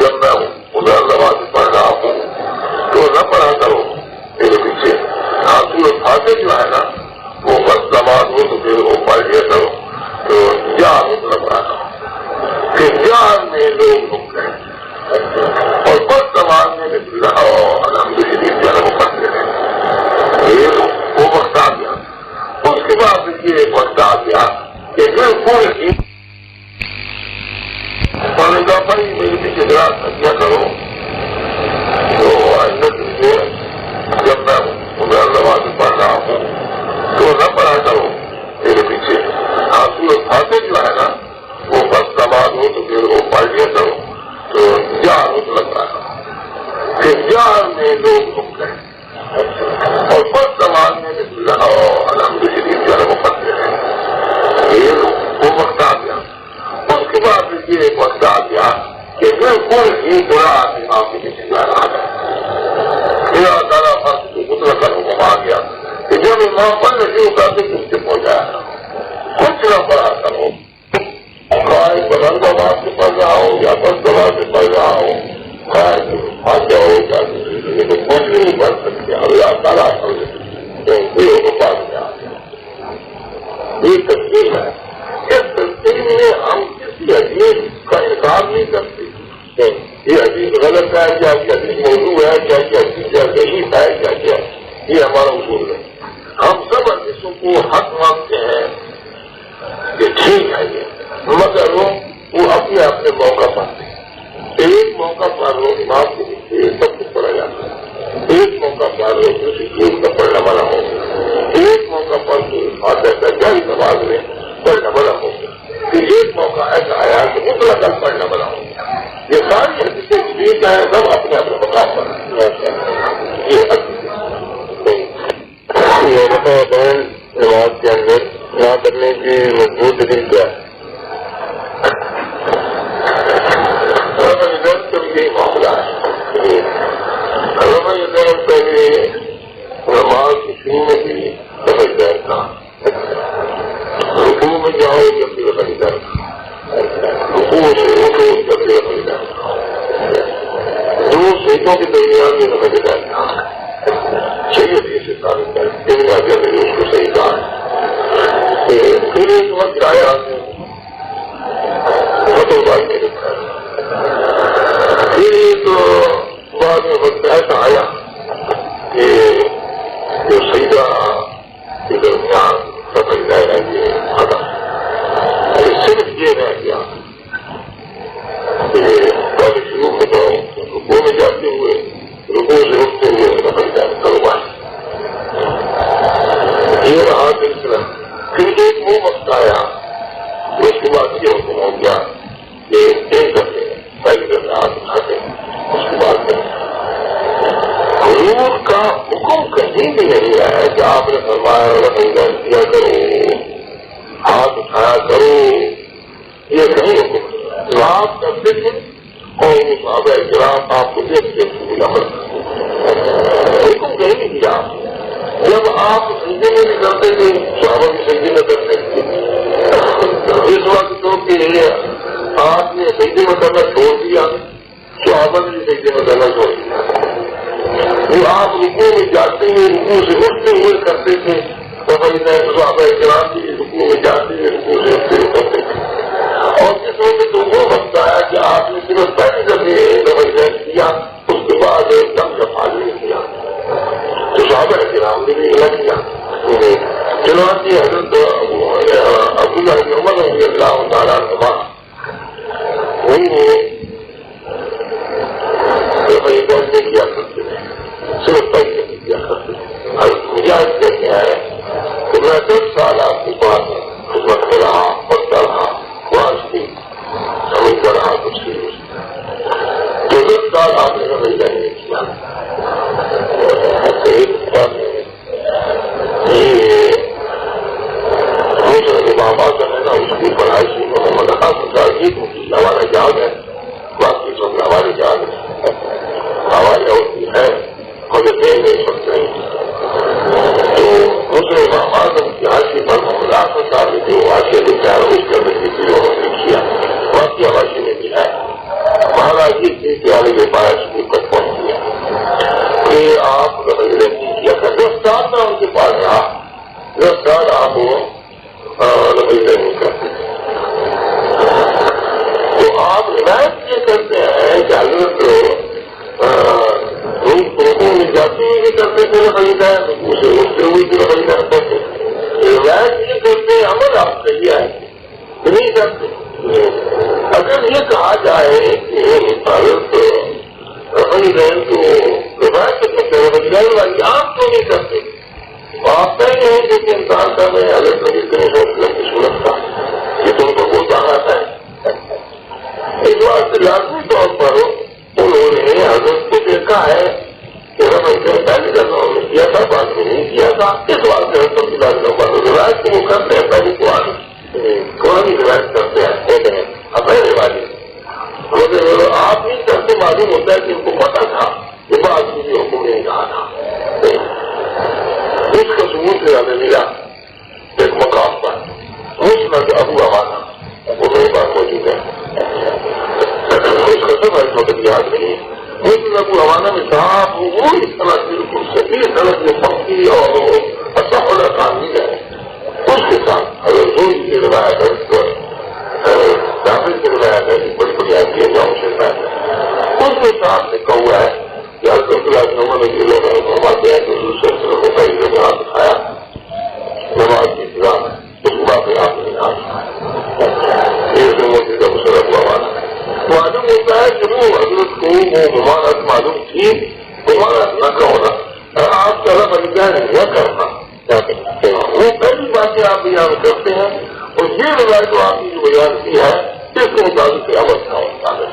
A: جب میں ادھر نماز پڑھ رہا ہوں تو نہ پڑھا کرو میرے پیچھے. ہاں سورت فاتحہ جو ہے نا وہ بس نماز ہو تو پھر وہ پڑھ لیا کرو تو جان نہ پڑھا کرو. پھر جان میں لوگ رک گئے اور بس نماز میں الحمد شریف جو ہے وہ پڑھتے رہے. یہ وہ وقت آ گیا. اس کے بعد یہ ایک وقت آ گیا کہ پھر پورے کا بھائی میرے پیچھے گراس نہ کیا کرو تو آئندہ کے لیے جب میں ادھر نماز پڑھ رہا ہوں تو نہ پڑھا کرو میرے پیچھے. ہاں سورت فاتحہ جو ہے نا وہ بس نماز ہو تو پھر وہ پڑھ لیا کرو تو جان مطلب رہا کرو. پھر جان میں لوگ رک گئے اور بس نماز میں الحمد شریف جو ہے وہ پڑھتے رہے. یہ وہ وقت آ گیا. اس کے بعد یہ ایک وقت آ گیا کہ بالکل ہی برا آدمی آپ کے پیچھے جا رہا تھا. میرا سارا فرق کو مطلق کر حکم آ گیا کہ جب امام پڑھنے شروع کرتے کچھ چپ ہو جائے کچھ نہ پڑھا کرو. بلند آواز سے پڑھ رہا ہوں یا بند آواز سے پڑھ رہا ہوں فاتحہ ہو یا کچھ نہیں پڑھ سکتے. اللہ تعالیٰ یہ تصویر ہے. اس تصویر میں ہم کسی حدیث کا انکار نہیں کرتے. یہ حدیث غلط ہے کیا حدیث موضوع ہے کیا حدیث ضعیف ہے کیا یہ ہمارا اصول ہے. ہم سب حدیثوں کو حق مانتے ہیں کہ ٹھیک ہے یہ مگر وہ اپنے موقع پر ایک موقع پر وہ امام کے پیچھے سب کچھ پڑھا جاتا ہے. ایک موقع پر وہ کسی چیز کا پڑھنا والا ہو. ایک موقع پر فاتحہ کا جاری نماز میں پڑھنا والا ہو. پھر ایک موقع ایسا آیا کہ مطلق پڑھنا والا ہو. یہ ساری حدیثیں ٹھیک ہے سب اپنے مقام پر بہن نماز کے اندر نہ کرنے کی مضبوط دلیل کیا ہے؟ یہی معاملہ ہے. پہلے نماز شروع میں بھی سمجھ جائے تھا رکوع میں جاؤ جب بھی سمجھ جائے تھا رکوع سے اٹھو جب بھی سمجھ جائے تھا دو سیٹوں کے درمیان میں سمجھ جائے تھا. صحیح سے ثابت ہے اس کو صحیح کہا. پھر ایک وقت آیا فتح بھائی نے لکھا پھر ایک بعد میں وقت ایسا آیا کہ جو سیدھا کے درمیان سمجھ رہے یہ ختم. صرف یہ رہ گیا کہ پہلے شروع میں تو رکوع میں جاتے ہوئے رکوع سے اٹھتے ہوئے سمجھ جائے کروبار. یہ رہا سلسلہ. پھر ایک وہ وقت آیا اس کے بعد یہ حکم ہو گیا کہ ایک گھنٹے پہلے گھنٹے ہاتھ اٹھاتے اس کے بعد حضور کا حکم کہیں بھی نہیں ہے کہ آپ نے فرمایا رقم کیا کرو ہاتھ اٹھایا کرو. یہ کہیں حکم آپ کرتے تھے اور صحابہ کرام آپ کو دیکھتے تھے حکم کہیں نہیں دیا. جب آپ سنجے میں بھی کرتے تھے صحابہ کی سنجے میں کرتے تھے. اس وقت تو کہ آپ نے سجدے میں کرنا چھوڑ دیا، صحابہ نے سجدے میں کرنا چھوڑ دیا. جو آپ رکوع میں جاتے ہوئے رکوع سے اٹھتے ہوئے کرتے تھے، صحابہ کرام بھی رکوع میں جاتے ہوئے رکوع سے اٹھتے ہوئے کرتے تھے. اور جس وقت تو وہ وقت آیا کہ آپ نے صرف پہلی دفعہ کیا، اس کے بعد ایک دم صفائی نہیں کیا، تو صحابہ کرام نے بھی غلط کیا. چنانچہ حضرت عبداللہ بن عمر رضی اللہ تعالیٰ عنہما پہنچے کیا کرتے تھے، صرف پیسے نہیں کیا کرتے تھے. مجاہد کہتے ہیں کہ میں 10 سال آپ کے پاس خدمت میں رہا، پڑھتا رہا، واس کی سمجھتا رہا، کچھ نہیں تو 10 سال آپ نے رویہ نہیں کیا. بابا کا ہے نا، اس کی پڑھائی سے محمد حافظ ہمارا جان ہے، باقی سب ہمارے جان ہے، ہماری ہوتی ہے مگر دے نہیں سکتے. تو دوسرے امام اعظم کی حاشی پر محمد حافظ صاحب جو حاشیہ لکھا ہے اس کا بھی انہوں نے کیا، باقی حاشی میں بھی ہے. مہاراج جی کی والے کے پاس تک پہنچ گیا کہ آپ رویہ نہیں کیا تھا. 10 سال میں ان کے پاس رہا، 10 سال آپ رویہ نہیں کرتے تھے. تو آپ روایت یہ کرتے ہیں کہ حضرت رکوع میں جاتے ہوئے بھی کرتے تھے رویہ، رکوع سے اٹھتے ہوئے بھی رویہ کرتے تھے. روایت یہ کرتے عمل آپ کا یہ ہے نہیں کرتے. اگر یہ کہا جائے کہ حضرت رویہ تو روایت کرتے رویہ والی آپ تو نہیں کرتے، آپ کہیں گے کہ انسان کر رہے ہیں حضرت نبی کریم صلی اللہ علیہ وسلم کی سنت کا، یہ تم کو بہت آنا ہے. اس بات سے لازمی طور پر انہوں نے حضرت کو دیکھا ہے کہ پہلے جگہ نے کیا تھا، بعد میں نہیں کیا تھا. اس بات سے حضرت کی روایت کو وہ کرتے ہیں، پہلی قرآن روایت کرتے ہیں پہلے والی، مگر آپ نہیں کرتے. معلوم ہوتا ہے کہ ان کو پتا تھا کہ بعد میں حکم نہیں کہا تھا. اس کا ثبوت یاد ملا ایک مقام پر مسند ابو عوانہ، وہ میرے پاس موجود ہے، اس کا سب وقت یاد نہیں. مسند ابو عوانہ میں صاحب وہی صنعت بالکل صحیح صنعت میں پکی اور اصح الاسانی ہے. اس کے ساتھ اگر روز کی روایت ہے، داخل کی روایت ہے، بڑی بڑی آتی ہے جاؤں سے اس کے ساتھ لکھا ہوا ہے کہ حضرت عمر رضی اللہ عنہ فرماتے ہیں کہ حضور صلی اللہ علیہ وسلم نے پہلے جہاں دکھایا نماز کی انتظام ہے، اس کے بعد میں آپ نے یہ موجود کا مسلط معلوم ہوتا ہے کہ وہ حضرت کو وہ ممانت معلوم تھی، ممانت نہ ہونا آپ کا رب انجان نہ کرنا، وہ پہلی باتیں آپ بیان کرتے ہیں. اور یہ روایت جو آپ نے جو بیان کی ہے اس کے مطابق قیامت کا ہوتا ہے.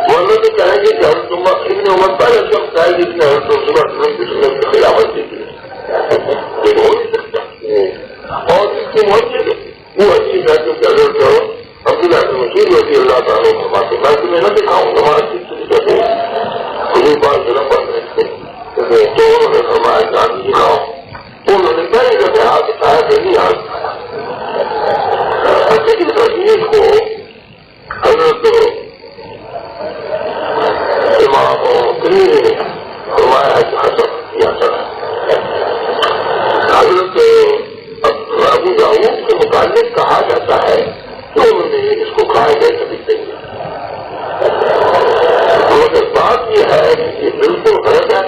A: ورنہ تو کہیں گے کہ حضرت ابن عمر پہلے شخص ہے جس نے حضرت رسول اللہ صلی اللہ علیہ وسلم کی خلافت کی تھی، یہ ہو نہیں سکتا. اور اس کی موجود وہ اچھی ہے جو کہ حضرت عبداللہ بن مسعود رضی اللہ تعالیٰ فرماتے میں تمہیں نہ دکھاؤں ہمارا چیز کہتے ہیں خود پاس جنم پڑھ رہے تھے تو انہوں نے فرمایا جان دکھاؤ. انہوں نے پہلے جب ہاتھ اٹھایا پھر نہیں ہاتھ اٹھایا. لیکن تجویز کو حضرت امام نے فرمایا کہ حسن کیا چلا. حضرت ابو داؤد کے متعلق کہا جاتا ہے کہ انہوں نے اس کو کھائے گئے کبھی نہیں. مگر بات یہ ہے کہ یہ بالکل غلط ہے.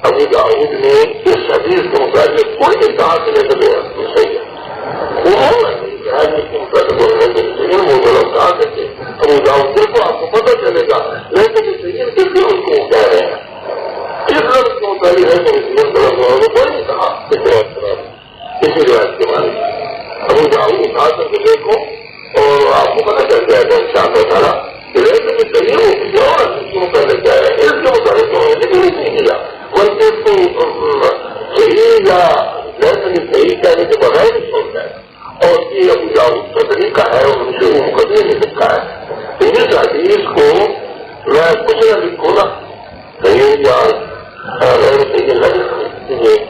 A: ابو داؤد نے اس حدیث کے متعلق کوئی بھی کہا کہ نہیں صحیح ہے، انہوں نے وہ غلط کہا کرتے. ابو داؤد کو آپ کو پتہ چلے گا، لیکن پھر بھی ان کو کہہ رہے ہیں اس غلط کے متعلق ہے کہ کوئی نہیں کہا اسی روایت کے بارے میں. ابو داؤد اٹھا کر کے دیکھو اور آپ کو پتہ چل جائے گا شام کا سارا لیکن صحیح ہو کسی اور کیوں پہلے کیا ہے اس کے متعلق لیکن نہیں ملا. بلکہ اس کو صحیح یا لیکن صحیح کہنے کے بغیر نہیں چھوڑتا ہے. اور یہ ابو داؤد کا طریقہ ہے اور ان سے وہ مقدمے نہیں لکھا ہے. اس حدیث کو میں کچھ نہ لکھوں نا صحیح یا غیر صحیح لگے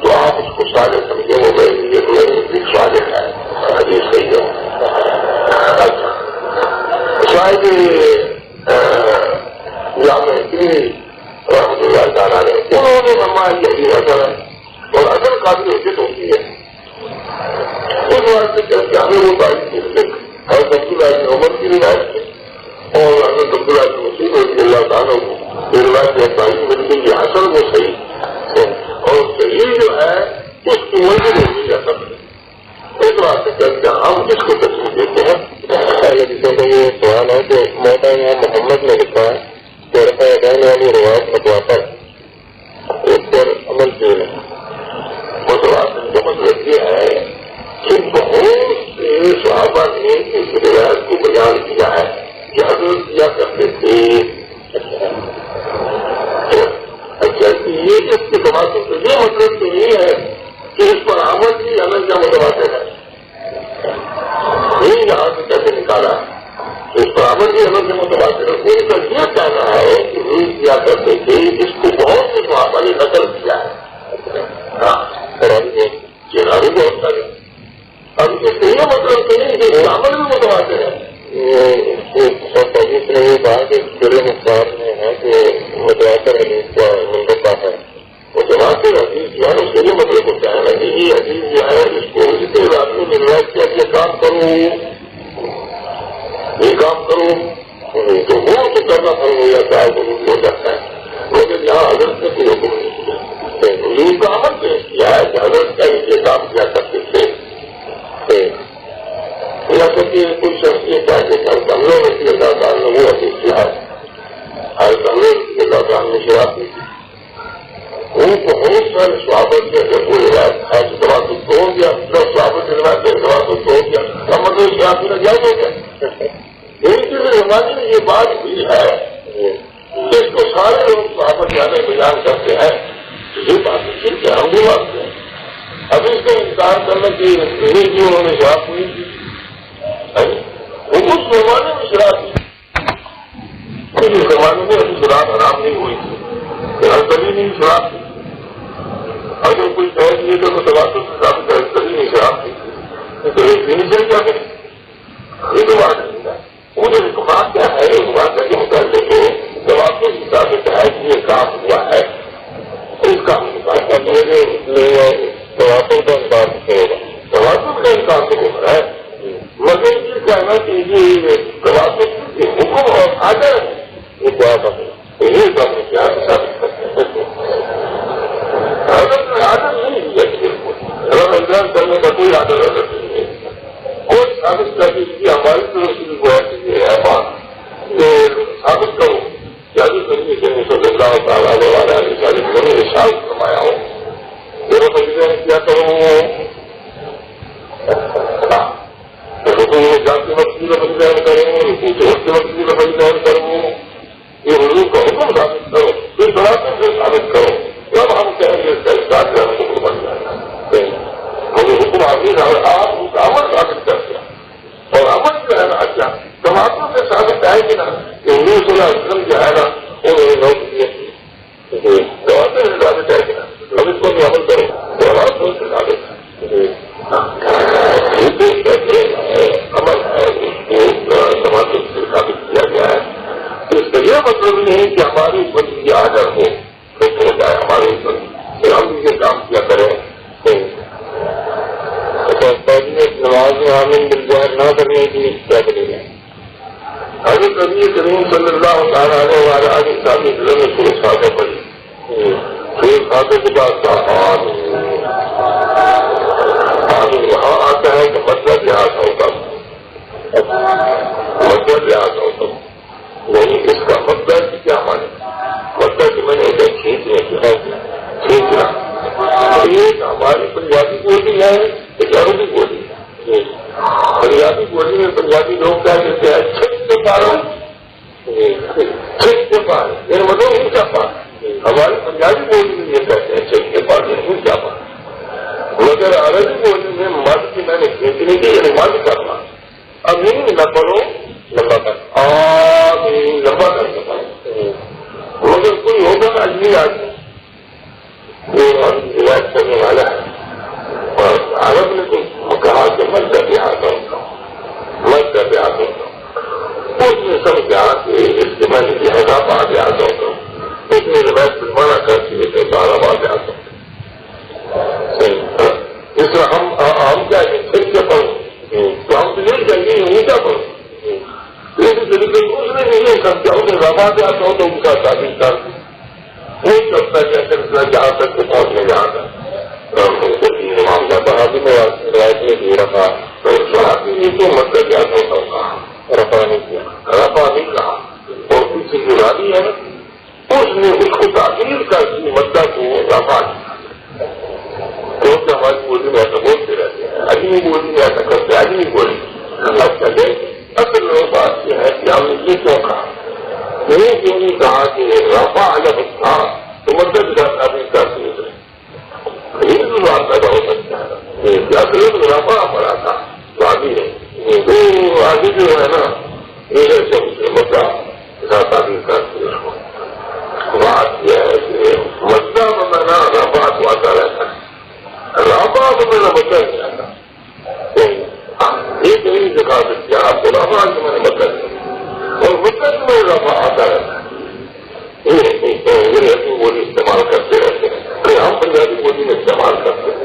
A: تو آپ اس کو سارے سمجھے وہ غیر صالح ہے حدیث صحیح ہو. شاید جامع دین رحمۃ اللہ تعالیٰ نے انہوں نے فرمایا یہی اثر ہے اور اثر کافی حجت ہوتی ہے. اس واسطے کہ ہمیں وہ بات حضرت عبداللہ بن عمر کی روایت ہے اور حضرت عبداللہ بن مسعود رضی اللہ تعالیٰ کو روایت تعلیم ملتی ہے. یہ اثر وہ صحیح ہے اور صحیح جو ہے اس کی منزل ہوتی ہے اثر. اس واسطے کہ ہم کس کو تسلیم دیتے ہیں.
B: یہ سوال ہے کہ مولانا محمد نے لکھا ہے کہ رفع دین والی روایت متواتر اس پر عمل کیے ہیں.
A: متواتر کا مطلب یہ ہے کہ بہت سے صحابہ نے اس روایت کو بیان کیا ہے کہ حضرت کیا کرتے تھے. اچھا یہ اس کے تواتر تو یہ مطلب تو نہیں ہے کہ اس پر عمل کی عمل کا متواتر ہے. نہیں یہاں سے کیسے نکالا اس پر عمل کی عمل سے متواتر ہے. ان کا یہ کہنا ہے کہ یہ کیا کرتے تھے اس کو بہت سے صحابہ نے نقل کیا ہے. چناری بہت سارے. اب اس سے یہ مطلب تو نہیں کہ عمل بھی متواتر ہے.
B: نے یہ کہا کہ پورے مختار میں ہے کہ متواتر حدیث کا منتخب ہے.
A: متواتر حدیث جو ہے اس کے لیے مطلب ہوتا ہے نا کہ یہ حدیث جو ہے اس کو اسی طرح آدمی نے روایت کیا کہ کام کروں یہ کام کروں تو وہ تو کرنا فرض ہو جاتا ہے ضرور ہو جاتا ہے. لیکن یہاں حضرت نے کوئی حکم نہیں کیا. یہ کا عمل پیش کیا ہے کہ حضرت کا یہ کام کیا کرتے تھے. یا کہ کوئی شخص یہ کہتے کہ ہر کمروں میں کی اللہ تعالیٰ نے وہ حدیث کیا ہے ہر کمرے کی اللہ تعالیٰ نے شراب دی تھی. وہ بہت سارے سوابت کے اگر کوئی روایت خاص تواتر تو ہو گیا 10 سوابت روایت کے تواتر تو ہو گیا ہم مطلب شراب میں جائز ہو گیا. لیکن ہماری میں یہ بات بھی ہے اس کو سارے لوگ سوابت جانے بیان کرتے ہیں. یہ بات ٹھیک ہے ہم بھی بات ہیں. اب اس کا انکار کرنا کہ نہیں کی انہوں نے شراب نہیں کی وہ اس زمانے میں شراب کی اس زمانے میں ابھی شراب حرام نہیں ہوئی تھی. ہر کبھی نہیں شراب تھی. اگر کوئی کہہ دیے تو تواتر سے ثابت ہے کبھی نہیں شراب تھی تو ایک دن سے کیا کریں. یہ تو بات نہیں ہے. وہ جو بات کیا ہے اس بات کا کیوں کرتے کہ تواتر سے ثابت ہے کہ یہ کام ہوا ہے اس کام کی بات کرتے
B: تواتر کا انکار ہوگا.
A: تواتر کا انکار تو ہو رہا ہے مگر یہ کہنا کہ یہ تواتر کے حکم اور آدر
B: یہ کیا ہے
A: یہ کام کیا ثابت کرتے ہیں. حضرت نے آدر نہیں دیا رمضان کرنے کا کوئی آدر حضرت نہیں ہے. کوئی ثابت کر دی ہماری طرف سے بھی ہے بات یہ ثابت کرو کہ حضرت نبی کریم صلی اللہ تعالیٰ علیہ وسلم نے ارشاد فرمایا ہو میرا فضیلہ کیا کروں جاتے وقت کی لفظ بیان کروں ہوتے وقت کی لفظ بیان کروں یہ حضور کا حکم ثابت کرو پھر تواتر سے ثابت کرو جب ہم کہیں گے اس کا احساس جو ہے حکم بن جائے گا. مجھے حکم آگے آپ اس کا عمل ثابت کر دیا اور عمل جو ہے نا اچھا تواتر سے ثابت آئے گی نا کہ حضور صلی اللہ علیہ وسلم جو ہے نا انہوں نے نوٹ کیا تواتر سے ثابت آئے گی نا اب اس کو بھی عمل کرو تواتر سے ثابت ہے. عمل ہے اس کو تواتر سے ثابت کیا گیا ہے. اس کا یہ مطلب نہیں کہ ہماری اوپر یہ آڈر ہو ہو جائے ہمارے اوپر پھر ہم یہ کام کیا کریں.
B: نماز میں آمین بالظاہر نہ کرنے کی کیا کرے گا.
A: حضرت نبی کریم صلی اللہ تعالیٰ علیہ وسلم نے پورے سادہ پڑھی پورے سادے کے بعد یہاں آتا ہے کہ مطلب لحاظ ہوتا مطلب لحاظ ہوتا نہیں اس کا مطلب کیا مانے مطلب کہ میں نے اسے کھینچنا ایک ہماری پنجابی بولی ہے ایک عربی بولی ہے. پنجابی بولی میں پنجابی لوگ کیا کہتے ہیں چھت کے پاروں چھت کے پار میرے مطلب اونچا پار. ہماری پنجابی بولی میں یہ کہتے ہیں چھت کے پار میں اونچا پار. مگر عربی بولی میں مد کی میں نے کھینچنے کی یعنی مد کرنا اب نہیں نہ پڑھو لمبا کر مفادات ہو تو ان کا تعلیم کر وہی کرتا کیا کرتا جہاں تک کہ پہنچنے جہاں تک معاملہ صحابی میں روایت میں بھی رکھا تو صحابی نے تو مدد یاد ہوتا کہا رفا نہیں کیا رفا نہیں کہا اور کسی کی راضی ہے اس نے اس کو تعبیر کر دی مدد کو رفا کیا کیونکہ ہماری بولی میں ایسا بولتے رہتے ہیں عجیب بولی میں ایسا کرتے ہیں عجیب بولی اصل بات یہ ہے کہ ہم نے یہ کیوں کہا یہ کیوں نہیں کہا کہ رفا الگ تھا تو مدد کا تعبیر کرتی ہے یہ بھی بات پیدا ہو سکتا ہے کہ رفا پڑا تھا تو آگے تو آگے جو ہے نا یہ ایسے مدعا تعبیر کرتی ہے اس کو بات یہ ہے کہ مدعا بنانا رفا کو آتا رہتا ہے رفا بنانا مدعا نہیں آتا یہ نہیں دکھا سکتے آپ کو رفا سے میں نے مدعا کیا اور مدعا میں رفا آتا رہتا ہے یہ بولی استعمال کرتے رہتے ہیں ہم پنجابی بولی میں استعمال کرتے ہیں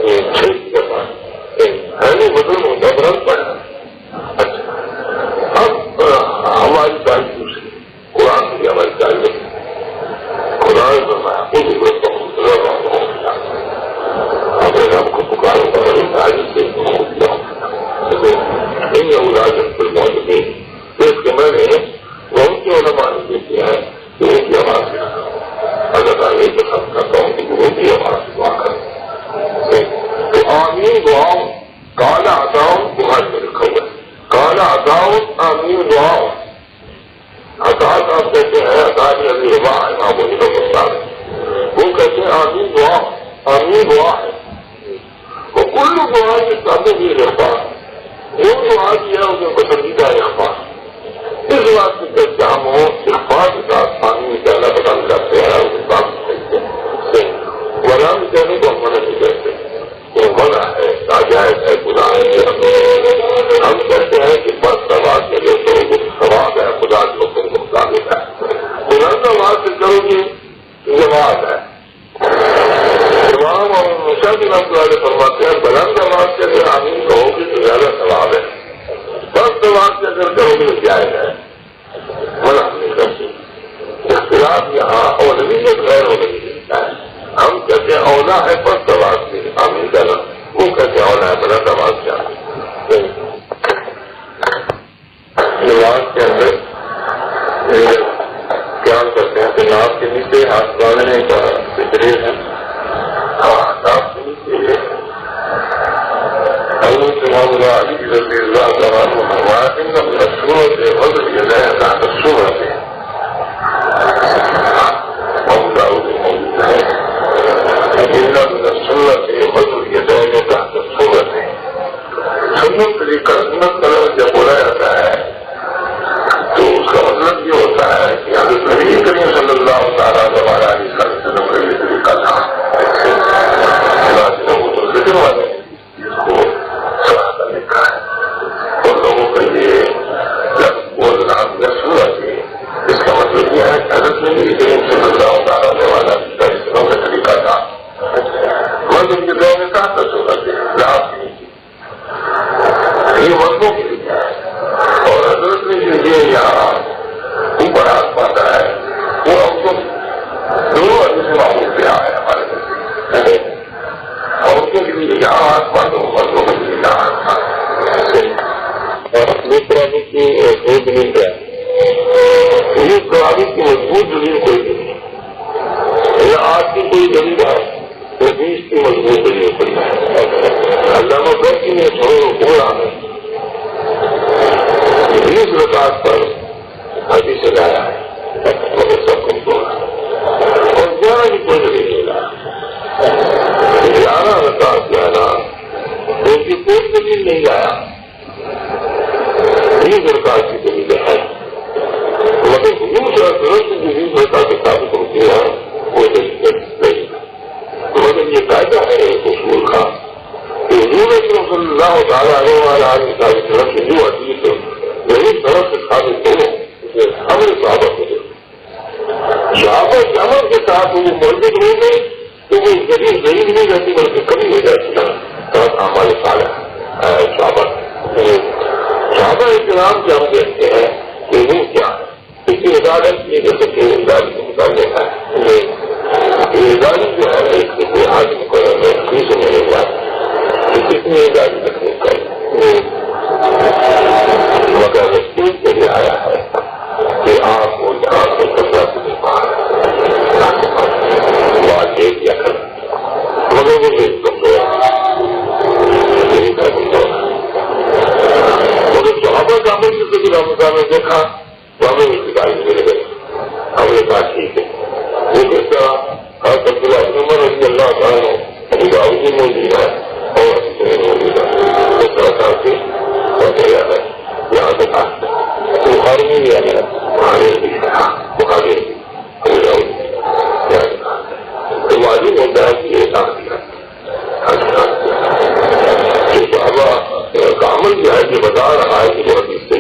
A: بدل ہوتا برن پڑا اچھا اب ہماری تعلیم دوسری قرآن کی ہماری تعلیم قرآن بنایا اگر ہم کو پکاروں گا اس کے میں نے بہت سے علماء نے دیکھے ہیں کہ ان کی آواز اگر یہ پسند کرتا ہوں کہ وہ بھی آواز دعا کریں تو آمین دعاؤں کالا عطاؤں بخاری میں لکھا ہوا ہے کالا عطاؤں آمین دعاؤں عطا صاحب کہتے ہیں عطاری ابھی ربا امام ابو حنیفہ استاد وہ کہتے ہیں آمین دعا آمین دعا ہے وہ کل دعا کے سامنے بھی رہتا ہے وہ دعا کی ہے ان کے پسندیدہ اخبار اس بات کی چرچا ہم اخبار کے ساتھ آمین کہنا پسند کرتے ہیں اس بات ورنہ بھی کہنے کو ہم منع نہیں کرتے وہ منع ہے ناجائز ہے خدا ہے ہم کہتے ہیں کہ بس سوال کے لیے تو سوال ہے خدا کے حکم کو مطابق ہے بلند آواز سے کرو گے جواب ہے امام اور مشاہد رحمۃ اللہ علیہ فرماتے ہیں بلند آواز سے اگر آمین کہو گے تو زیادہ ثواب ہے بس آواز سے اگر کرو گے تو جائز ہے منع نہیں کرتے اختلاف یہاں اولویت غیر اولویت ہے ہم کہتے ہیں اولا ہے پست آواز سے آمین کرنا وہ کہتے ہیں اولا ہے بلند آواز کیا نماز کے اندر کیا کرتے ہیں کہ ناپ کے نیچے ہاتھ باندھنے کا فکر ہے ہاں ناپ کے نیچے علی رضی اللہ تعالیٰ صورت ہے وزر یہ نیا تحت صورت ہے سنت ہے وزر یہ نیا تحت صورت ہے سنت طریقہ سنت طرح جب بولا جاتا ہے تو اس کا مطلب یہ ہوتا ہے کہ حضرت نبی کریم صلی اللہ تعالیٰ علیہ وسلم کا یہ طریقہ تھا وہ ذکر والے اس کو سراہتا لکھا ہے اور لوگوں کا یہ جب وہ سورت ہے اس کا مطلب یہ ہے کہ حضرت نبی کریم صلی اللہ تعالیٰ علیہ وسلم کا طریقہ تھا مطلب یہ دور میں کہاں تک سورت ہے لاپ کی یہ مردوں کے لیے ہے اور حضرت نے جو یہ یہاں اوپر ہاتھ پاتا ہے وہ ہم کو دونوں سے معمول پہ آئے ہمارے اور ان کے لیے یہاں ہاتھ پاتا ہوں مردوں کے لیے یہاں ہاتھ پاتا اور دوسرا بھی کی مضبوط دلیل کیا یہ قرآن کی مضبوط دلیل کوئی نہیں یہ آج کی کوئی دلیل ہے حدیث کی مضبوط دلیل کوئی ہے علامہ بخاری نے تھوڑا ہے 20 رکعت پر حدیث لایا ہے مگر سب کمزور ہے اور 11 کی کوئی دلیل نہیں لایا 11 رکعت لانا اس کی کوئی دلیل نہیں لایا 20 رکعت کی دلیل ہے مگر دوسرا طرف سے 20 رکعت کے ثابت ہوتی ہے وہ دلیل نہیں مگر یہ قاعدہ ہے اصول کا کہ حضور صلی اللہ تعالیٰ علیہ وسلم کی جو حدیث یہی طرف سے ثابت ہو ہمیں صحابہ کو دے صحابہ کے عمل کے ساتھ وہ موجود ہو گئے تو وہ ذریعے ضرور نہیں رہتی بلکہ کمی ہو جاتی ہے طرف ہمارے سارے صحابہ کرام کے ہم دیکھتے ہیں کہ وہ کیا ہے اس لیے عدالت کی جیسے کہ گاڑی کو نکالنے کا یہ گاڑی جو ہے اس کے کوئی آدمی کو فیس نہیں ہوا کتنی گاڑی رکھنے کا مگر رسول کے لیے آیا ہے کہ آپ کو جہاں سے کپڑا سے باہر لے دیا کر مگر وہ بھی مگر صحابہ کا عمل سے کبھی رمضان نے دیکھا تو ہمیں اس کی گاڑی مل گئی. ہم نے کہا ٹھیک ہے. وہ کس طرح عمر رضی اللہ تعالیٰ ابھی باؤ جی موجود ہے اور موجود ہے اس طرح سے ہے یہاں سے کہا بخاری میں بھی آیا بخاری تو معلوم ہوتا ہے کہ یہ صحابہ کا عمل جو ہے جو بتا رہا ہے کہ بہت اس سے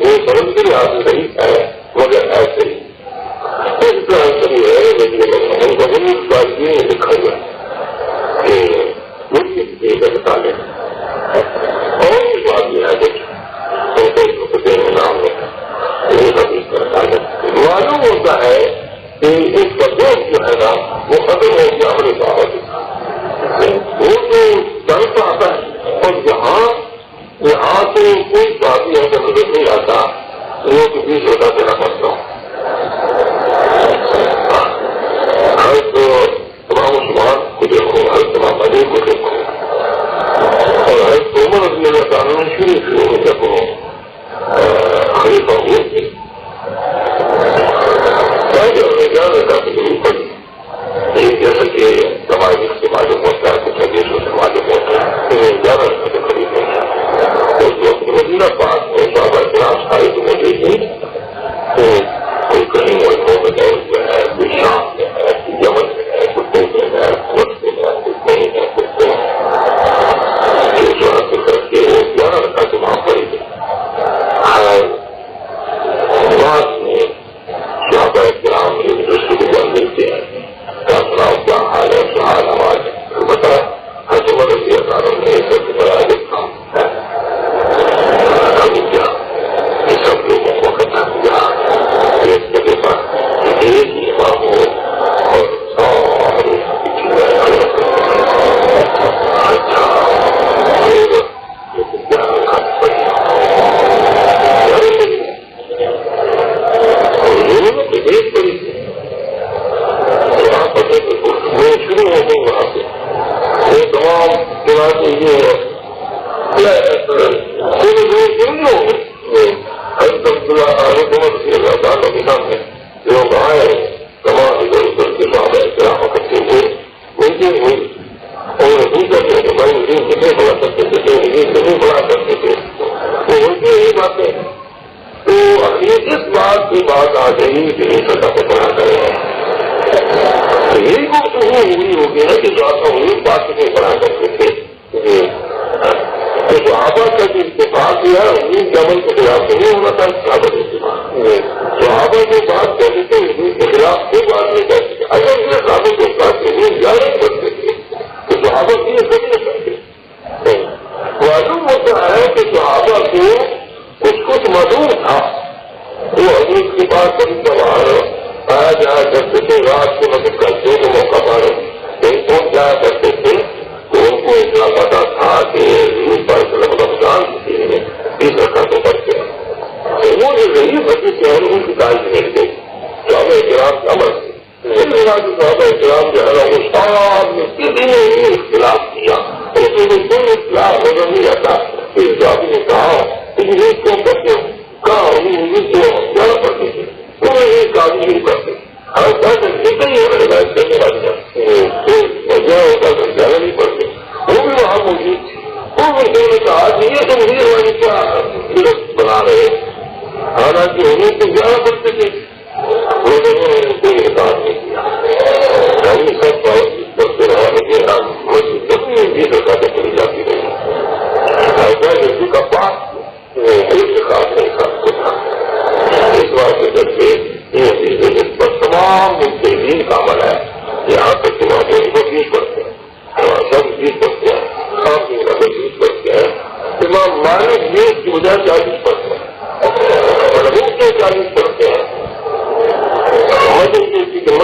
A: وہ سمجھ کے لحاظ سے صحیح ہے مگر ایسے ہی اس طرح سے ہے لیکن کا بہت ساری میں لکھا ہوا کہ مجھے بتا لیں اور اس بات یہ ہے کہ نام معلوم ہوتا ہے کہ اس کا دوست جو ہے نا وہ ختم ہو گیا ہمارے صحابہ وہ تو چلتا آتا ہے اور یہاں تو کوئی بات نظر نہیں آتا وہ تو 20 ہوتا دینا پڑتا ہوں ہر تو تمام مسلمان کو دیکھو ہر تمام علی کو دیکھو اور ہر عمر رضی اللہ تعالیٰ شروع ہو دیکھو خلیفہ ہوئے تھے جیسا کہ ہمارے سے معلوم ہوتا ہے کچھ حدیثوں سے معلوم ہوتا ہے زیادہ قریب نہیں ہے اس وقت مدینہ پاک میں صحابہ کرام سارے تو موجود نہیں کوئی کہیں ملکوں میں جو ہے کوئی شام میں ہے کوئی یمن میں ہے کوئی کوفے میں ہے کوئی میں ہے کوئی کہیں ہے کوئی کر کے وہ 11 رکعت سے وہاں پڑی گئی بعد میں صحابہ کرام ایک دوسرے کو جان ملتے ہیں کیا حال ہے سہال آواز بتا ہر مدد کیا کاروں نے سب سے بڑا کام ہے ابھی کیا یہ سب لوگوں کو اکٹھا کیا ایک جگہ پر ایک ہی امام ہو اور سارے اچھا ایک بڑی وہ شروع ہو گئی وہاں سے یہ تمام جماعتیں یہ ہے اللہ تعالیٰ کے سامنے لوگ آئے تمام ادھر ادھر کے صحابہ کرام اکٹھے ہوئے ملتے ہوئے اور پوچھتے تھے کہ بھائی دین کتنے بڑا کرتے تھے دین کتنے بڑا کرتے تھے وہ ہوتی یہی باتیں تو اس بات کی بات آ گئی کہ یہ سطح کو بڑا کرے یہی کو تو ہوئی ہوگی نا کہ جو آتا ہوں ایک بات سے بڑا کرتے تھے تو صحابہ کا جو اتفاق ہے ان کے عمل کے خلاف تو نہیں ہونا تھا صحابہ کے اتفاق صحابہ جو بات کہتے تھے ان کے خلاف کوئی بات نہیں کہتے تھے اگر یہ صحابہ کو بات کے لیے زیادہ کرتے تھے تو صحابہ کی یہ سب نہیں کرتے معلوم ہوتا ہے کہ صحابہ کو کچھ معلوم تھا وہ حدیث کے پاس بڑی سوال آیا جایا کرتے تھے رات کو مدد کرتے تو موقع پر پہنچ جایا کرتے تھے تو ان کو اتنا پتا تھا کہ رمضان اس رکھا تو بچے وہ جو غریب بچے تھے ان کی کاج مل گئی صحابہ کرام کا عمل صحابہ کرام جو ہے نا وہ سب نے کسی نے ہی اختلاف کیا اس میں کوئی اختلاف نظر نہیں آتا اس صحابی نے کہا کہ یہ کیوں کرتے ہو کہا زیادہ پڑتے تھے وہ ایک کام نہیں کرتے ہر بات نکل ہی میرے بات کرنے والی ہوتا تو زیادہ نہیں پڑتے وہ بھی وہاں موجود تھی وہ مجھے نے کہا کہ یہ تو مجھے والے کیا درست بنا رہے حالانکہ انہیں تو زیادہ پڑتے تھے وہ دونوں نے کوئی احساس نہیں کیا ہم سب کرتے رہا لیکن کتنی بھی رکھاتے چلی جاتی رہی ایسا جیسے کا پاس ایک خاص نہیں سب کو تھا اس بات سے کر کے یہ تمام مجھے کا عمل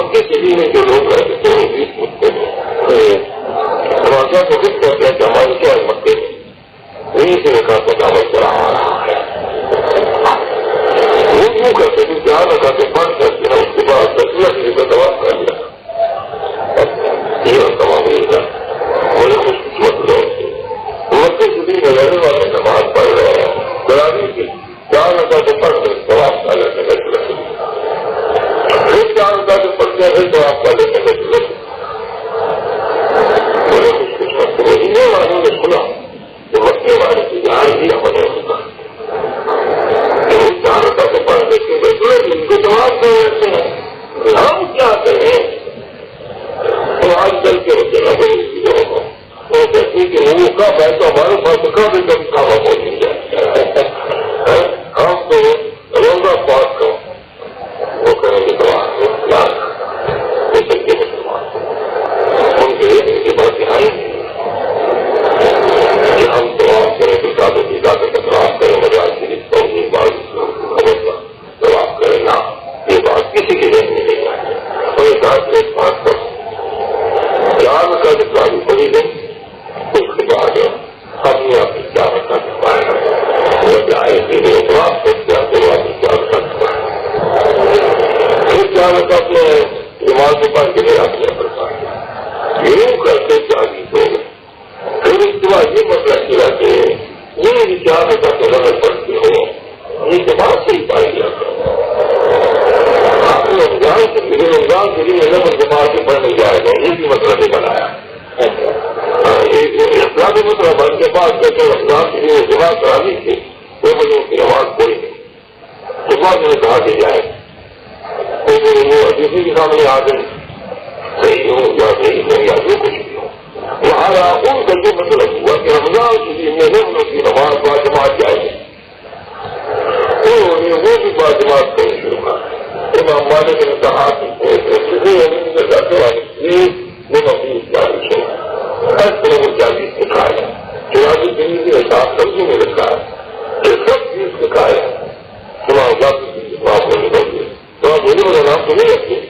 A: مکے کے میں جو لوگ رہتے تھے وہ بھی پوچھتے ہیں تماشا کو خود کرتے ہیں کہ ہمارے کیا مکے میں وہیں سے لکھا تو دعوت چلا آ رہا ہے. وہ کیوں کرتے تھے کہ آنا کا تو بند کر دیا اس کے بعد 10 لاکھ روپے دوا کر لیا یہ تمام بڑے خوش قسمت لوگ مکے سے بھی رہنے والے نماز پڑھ رہے ہیں گرانی کی 4 لگا تو پڑھ کر جواب کا لینے کا چلے پھر 4 لگا تو پڑھتے ہیں پھر جواب کا لینے کا چلے بڑے خوش قسمت انہیں والوں نے سنا کہ مکے والے کی جان ہی ہمیں ہوتا 4 لگا تو پڑھ دیتے بیٹھے ان کو جواب کر لیتے ہیں ہم کیا کریں تو آج کل کے ہوتے نا بڑی چیزوں کو وہ کہتی کہ وہ کا ہے تو ہمارے پاس کا بھی کم کام ہو جائے ہم تو روزہ پاک کا وہ کریں گے دعا وہ سچے مسلمان ان کے لیے ان کی بات یہاں کہ ہم دعا کریں تو زیادہ سے زیادہ تکرار کریں مجال کی توحید بات خبر کا جواب کریں نا یہ بات کسی کے ذہن میں نہیں آئی اور ایک آج ایک بات پر جان کا جتنا بھی پڑی ہے اس کے بعد ہم نے اپنی جان کا دکھایا وہ جائے کہ وہ بات کرتے ہیں تو آپ جان کا دکھایا پھر جان کا اپنے دماغ کے پاس کے لیے آپ نے پڑھا یوں کرتے چاہیے تو پھر اس کے بعد یہ مسئلہ کیا کہ یہ جان کا تو نظر پڑتے ہو یہ دماغ سے ہی پائی جاتا رمضان کے لیے نظر دماغ سے پڑھنے جائے گا یہ بھی مطلب نہیں بنایا اسلامی مطلب ان کے پاس جیسے رمضان کے لیے دماغ کرانی تھی وہ مجھے ان کی آواز کوئی نہیں اس بات میں نے کہا کہ جائے وہ اسی کے سامنے آ گئے صحیح ہو یا نہیں ہو یا جو کچھ بھی ہو وہاں ان کا یہ مطلب ہوا کہ رمضان کے لیے نظر کی نماز با جماعت جائے گی وہ بھی با جماعت کرنے شروع کر امام مالک نے کہا کہ چالیس سکھایا 44 دن کے حساب سبزی میں رکھا ہے یہ سب چیز سکھایا تو آپ بولے والا نام تو نہیں رکھتے